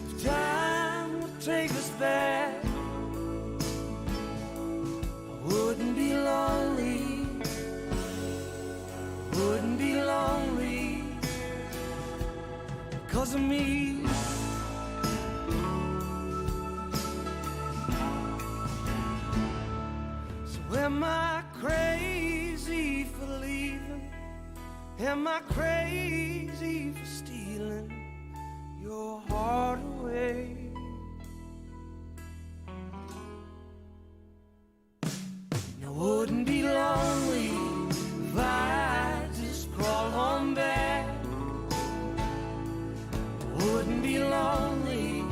if time would take us back. I wouldn't be lonely, wouldn't be lonely because of me. So am I crazy for leaving? Am I crazy for stealing your heart away? I wouldn't be lonely if I just crawl on back. I wouldn't be lonely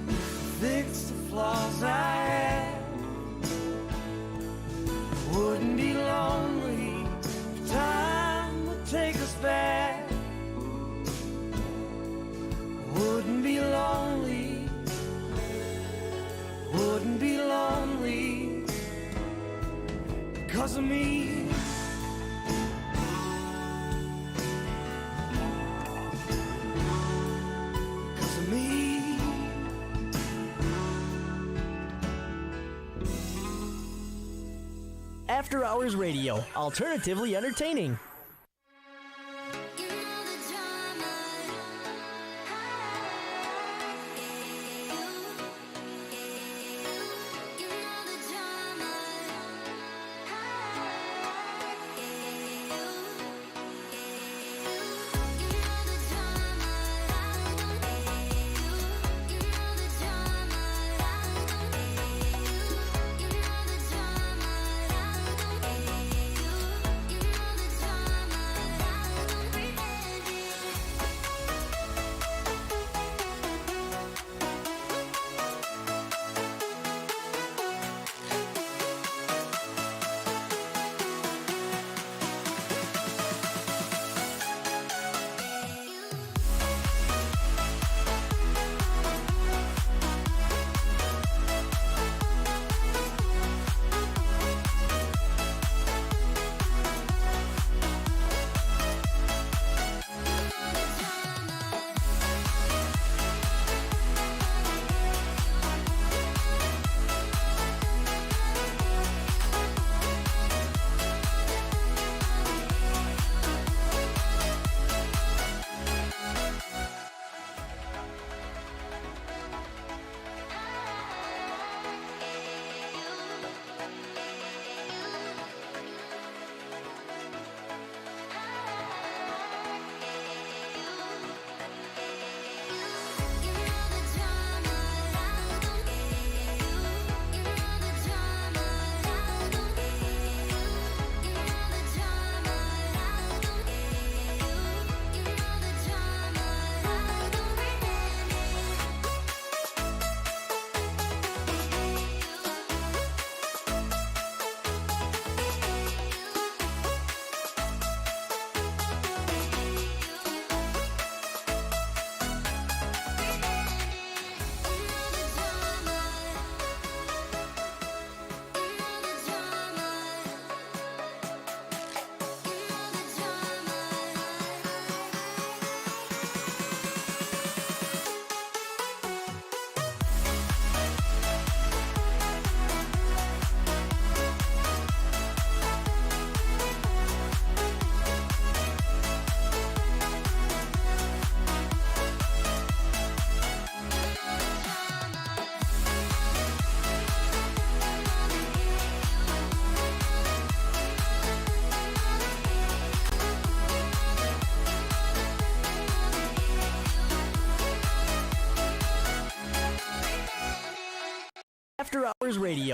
if I fix the flaws I have. I wouldn't be lonely if time would take us back. I wouldn't be lonely, wouldn't be lonely because of me. Because of me. After Hours Radio, alternatively entertaining. You know the drama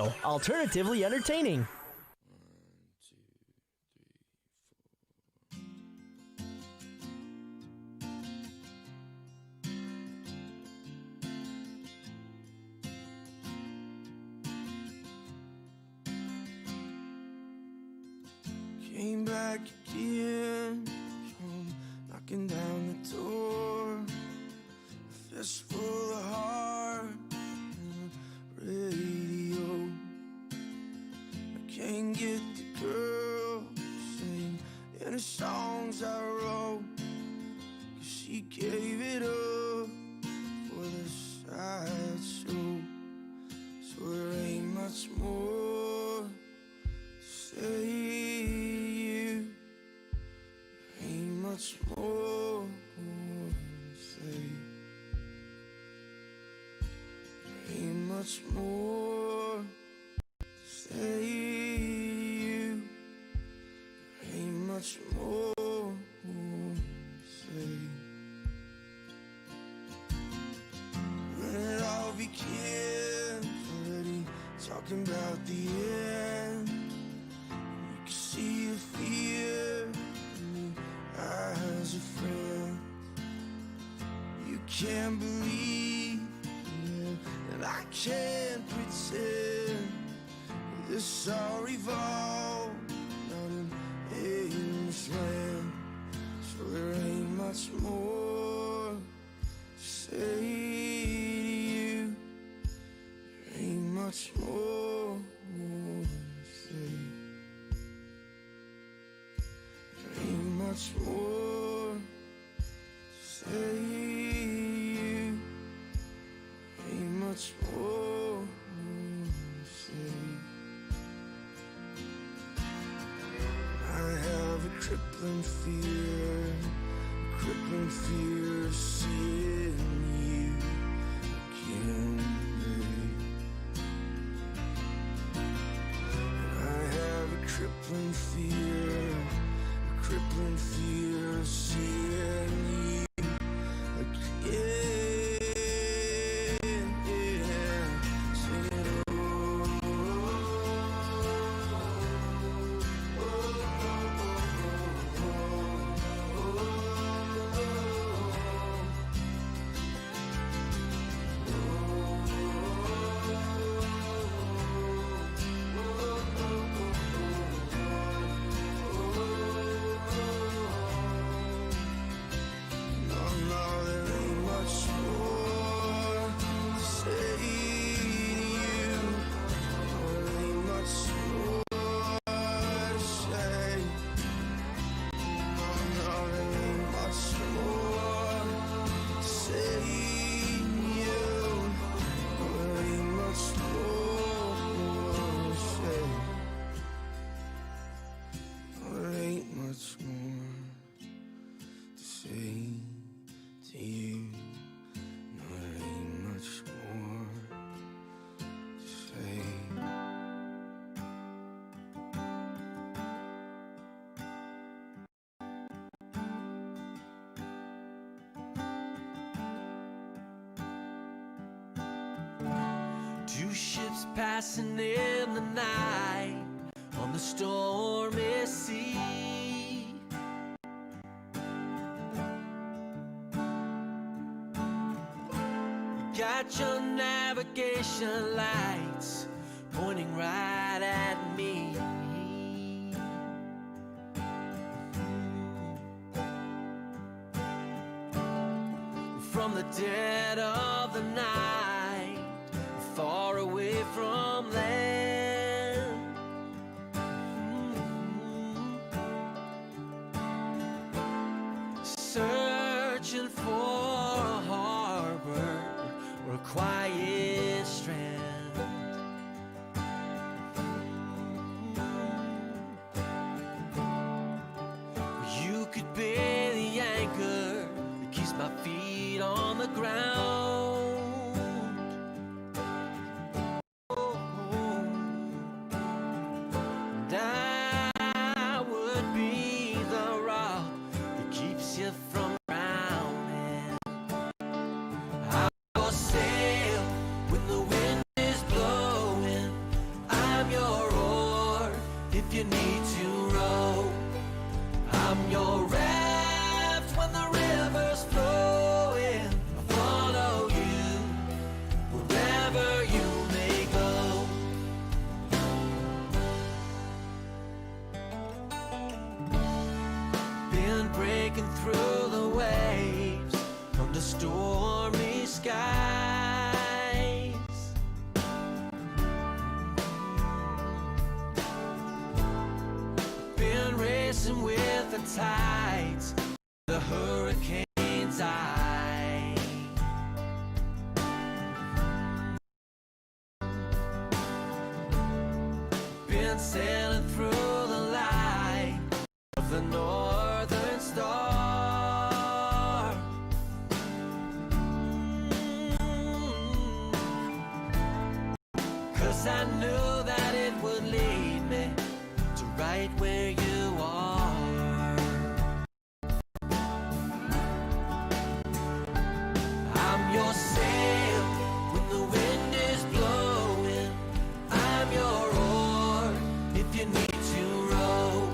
Radio, alternatively entertaining. Came back again, knocking down the door. A fistful of heart and a radio. I can't get the girl to sing any songs I wrote, 'cause she gave it up for the sideshow. So there ain't much more to say. Much more to say. Ain't much more to say. You ain't much more to say. When it all begins, already talking about the end. You can see the fear as a friend. You can't believe, and I can't pretend this all revolved out in aimless land. So there ain't much more to say to you. There ain't much more to say. Ain't much more to say. You ain't much more to say. I have a crippling fear of seeing you again, babe. I have a crippling fear of seeing you again. Singing, Two ships passing in the night on the stormy sea. You got your navigation lights pointing right at me. From the dead of the night, far away from land, searching for a harbor or a quiet strand. You could be the anchor that keeps my feet on the ground. I would be the rock that keeps you from drowning. I will sail when the wind is blowing breaking through the waves under stormy skies. Been racing with the tides, the hurricane's eye. Been sailing through the light of the northern star. Cause I knew that it would lead me to right where you are. I'm your sail when the wind is blowing. I'm your oar if you need to row.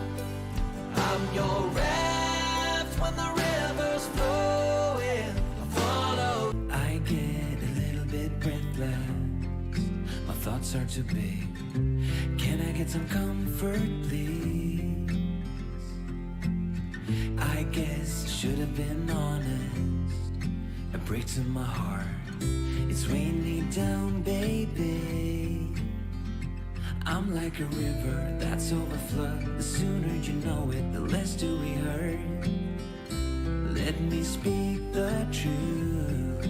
I'm your raft when the river's flowing. I follow. I get a little bit breathless. My thoughts are too big. Can I get some comfort, please? I guess I should have been honest. It breaks in my heart. It's weighing me down, baby. I'm like a river that's overflowed. The sooner you know it, the less do we hurt. Let me speak the truth.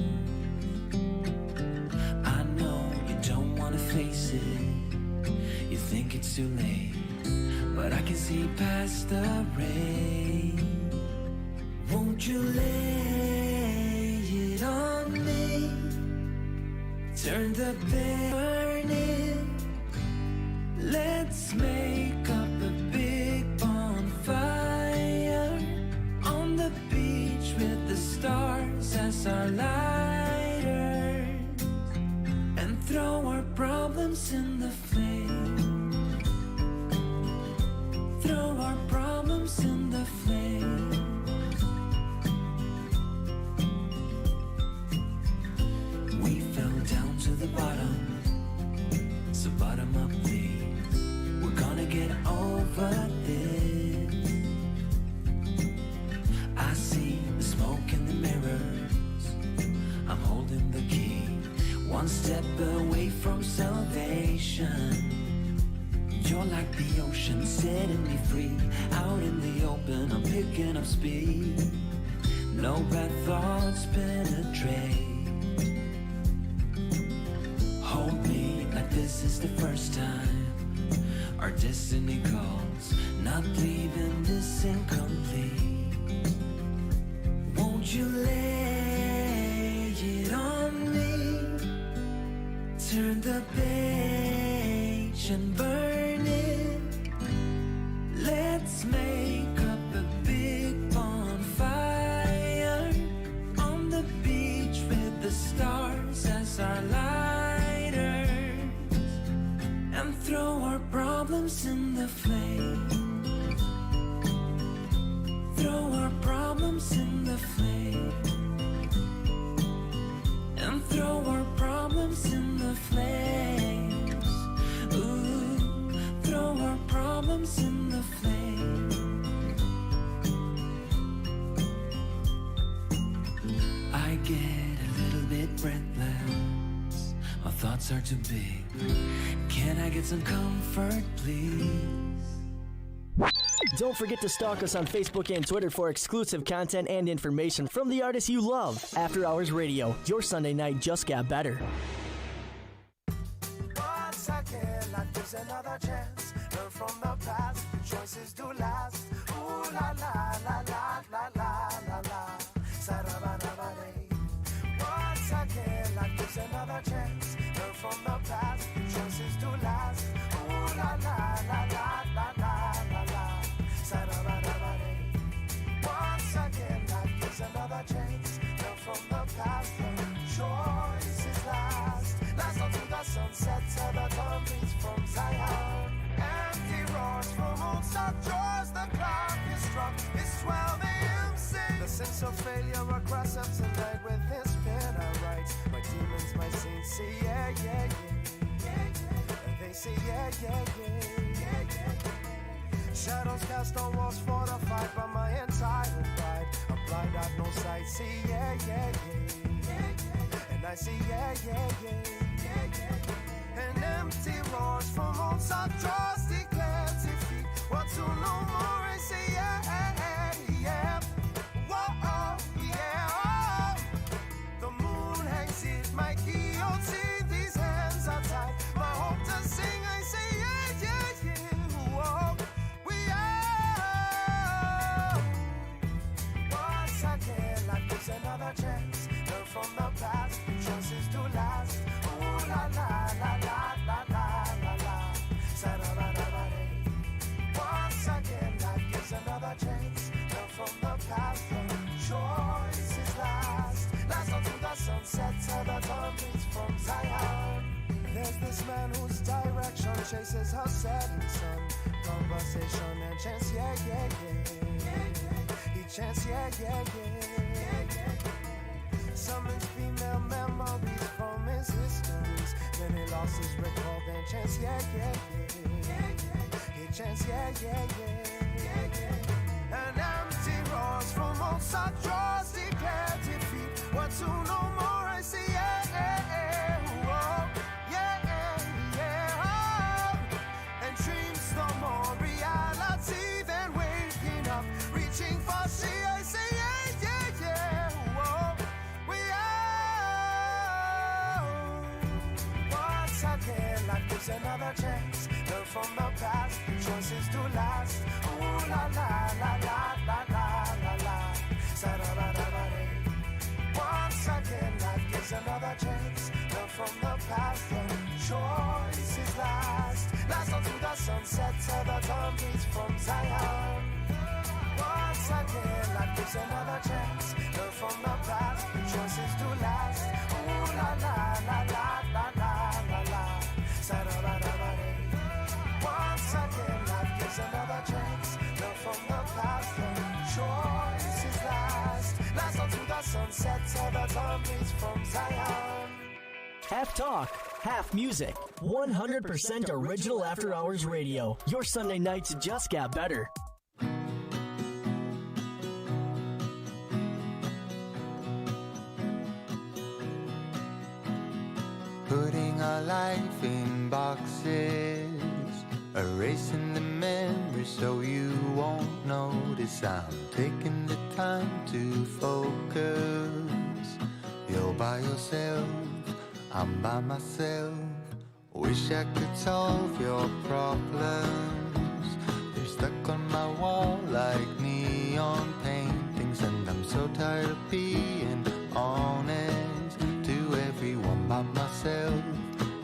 I know you don't wanna face it. You think it's too late, but I can see past the rain. Won't you lay it on me? Turn the burning. Let's make up a big bonfire on the beach with the stars as our lighters, and throw our problems in the flame. Throw our problems in the flame. We fell down to the bottom, so bottom up please. We're gonna get over this. I see the smoke in the mirrors. I'm holding the key, one step away from salvation. You're like the ocean, setting me free. Out in the open, I'm picking up speed. No bad thoughts penetrate. Hold me like this is the first time. Our destiny calls, not leaving this incomplete. Won't you lay it on me? Turn the page and burn it. Let's make up a big bonfire on the beach with the stars as our lighters, and throw our problems in the flame. Throw our problems in the flame. And throw our problems in the flames. Ooh, throw our problems in the flame. I get a little bit breathless. My thoughts are too big. Can I get some comfort, please? Don't forget to stalk us on Facebook and Twitter for exclusive content and information from the artists you love. After Hours Radio, your Sunday night just got better. Once again, life gives another chance. Learn from the past, the choices do last. Ooh la la la la la la la la. Sarabarabaday. Once again, life gives another chance. Learn from the past, the choices do last. Ooh la la la la la la la la. Sarabarabaday. Once again, life gives another chance. Learn from the past, the choices last. Last until the sunset, till the dawn beats from Zion. Empty roars from old stock drawers. The clock is struck, it's 12 a.m. Sing. The sense of failure across up tonight with his pen I write. My demons, my saints say yeah, yeah, yeah. And they say yeah, yeah, yeah. Shadows cast on walls fortified by my entitled pride. find out no sight. See, yeah, yeah, yeah. And I say, yeah, yeah, yeah. And empty roars from old draws declare defeat. What to no more? I say, yeah, yeah. Whoa, yeah. The moon hangs it, my guillotine. These hands are tied. My hope to sing. I say, yeah, yeah, yeah. Whoa, we are. Once again, life gives another chance. Learn from the past, chances to last. Ooh la la la la la la la la. Sa-da-ba-da-ba-day. Once again, life gives another chance. Learn from the past, the choice is last. Last until the sunset, till the dawn beats from Zion. There's this man whose direction chases her setting sun. Conversation and chance, yeah, yeah, yeah. He chants, yeah, yeah, yeah. Summons female memories from his histories. Then he lost his record, then chants, yeah, yeah, yeah. He chants, yeah, yeah, yeah. An empty rose from old draws declare defeat. What to no more? I say, yeah, yeah, yeah. Whoa, yeah, yeah. And dreams no more reality than waking up, reaching for sea. I say, yeah, yeah, yeah. Whoa, we are. Once again, life gives another chance. Learn from the past, choices to last. Ooh la la la la la la la la. Sa-da-ba-da-ba-day. Once again, life gives another chance. Learn from the past, the choice is last. Last until the sunset, till the dawn beats from Zion. Once again, life gives another chance. Learn from the past, choices to last. Ooh la la la la la la la la. Sa-da-ba-da-ba-day. Once again, life gives another chance. Learn from the past, the choice is last. Last until the sunset, till the dawn beats from Zion. Half talk, half music. 100% original After Hours Radio. Your Sunday nights just got better. Putting our life in boxes, erasing the memories so you won't notice. I'm taking the time to focus. You're by yourself, I'm by myself. Wish I could solve your problems. They're stuck on my wall like neon paintings, and I'm so tired of being honest to everyone by myself.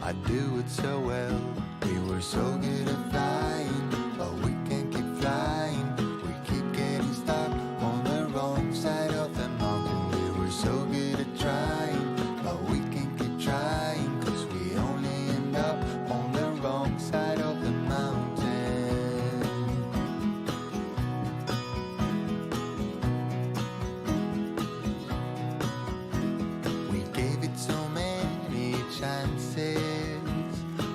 I do it so well. We were so good at flying, but we can't keep flying. We keep getting stuck on the wrong side of the mountain. We were so good at trying, but we can't keep trying, 'cause we only end up on the wrong side of the mountain. We gave it so many chances.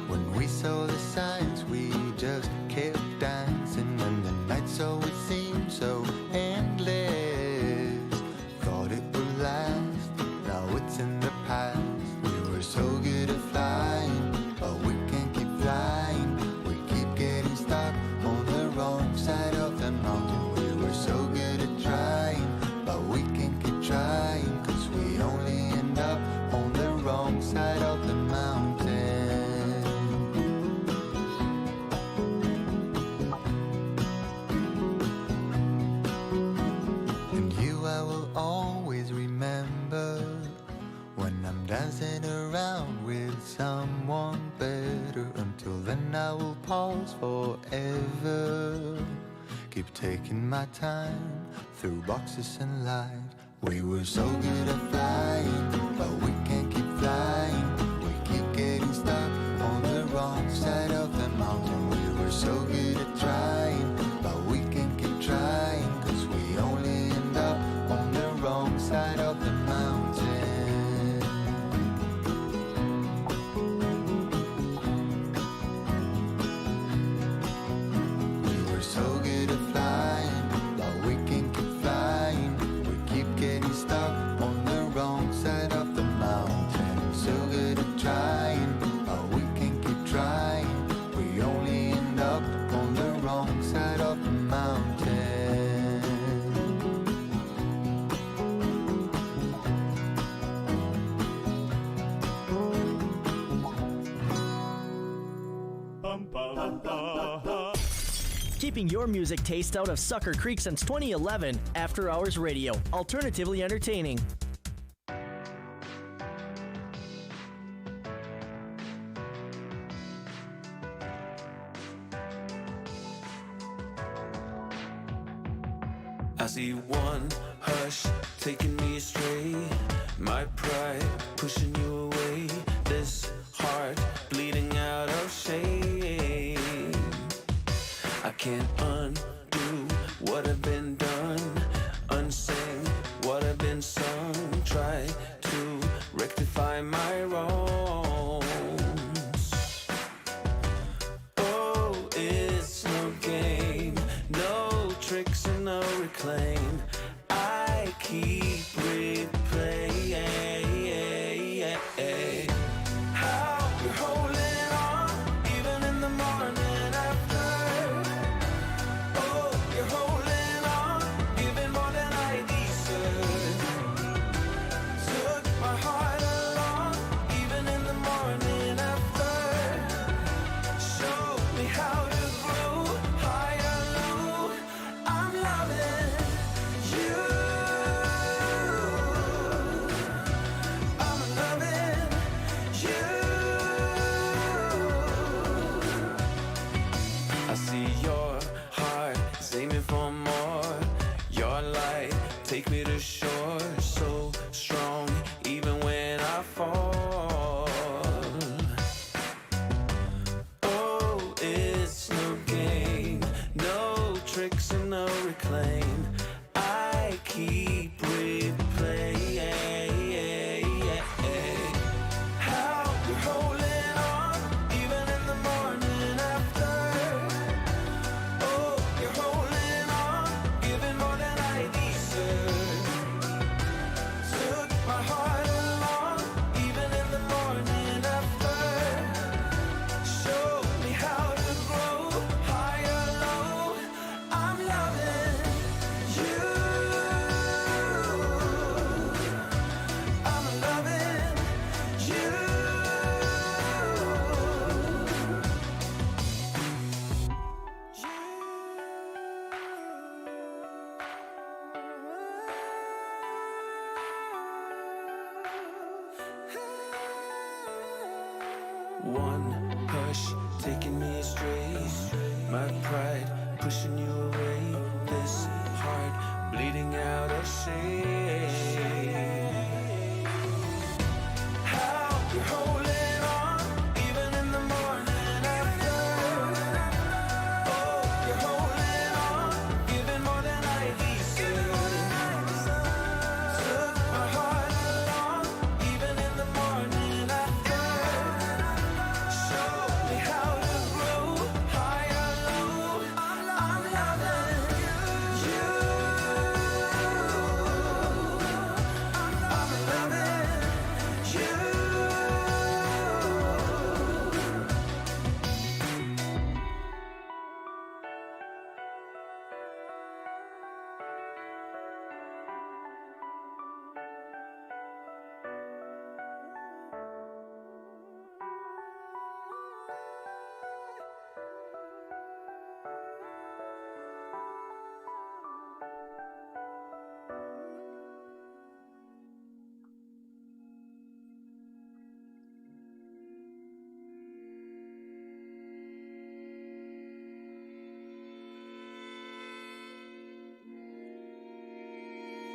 When we saw the signs, we just kept dancing, and the nights always seemed so endless. Thought it would last, now it's in the past. We were so good at flying, but we can't keep flying. We keep getting stuck on the wrong side of the mountain. We were so good at trying, but we can't keep trying, 'cause we only end up on the wrong side of the mountain. And you I will always remember, when I'm dancing around with someone better. Until then I will pause forever. Keep taking my time through boxes and light. We were so good at flying, but we can't keep flying. We keep getting stuck on the wrong side of the mountain. We were so good at trying, but we can't keep trying, 'cause we only end up on the wrong side of the mountain. We were so good at flying, but we can't keep flying. We keep wrong side of the mountain. Keeping your music taste out of Sucker Creek since 2011, After Hours Radio, alternatively entertaining. I see one hush taking me astray, my pride pushing you away, this heart bleeding out of shame. I can't undo what I've been done, unsing what I've been sung, try to rectify my wrongs. Oh, it's no game, no tricks and no reclaim. I keep replaying how you're holding on, even in the morning after. Oh, you're holding on, giving more than I deserve. Took my heart along, even in the morning after. Showed me how to grow, high or low. I'm loving you. I'm loving you. I see your heart is aiming for more. Your light take me to shore, so strong even when I fall. Oh, it's no game, no tricks and no reclaim. I keep replaying how you're holding on, even in the morning after. Oh, you're holding on, giving more than I deserve. Took my heart along, even in the morning after. Showed me how to grow, high or low. I'm loving you. I'm loving you. One hush taking me astray, my pride pushing you away, this heart bleeding out of shame.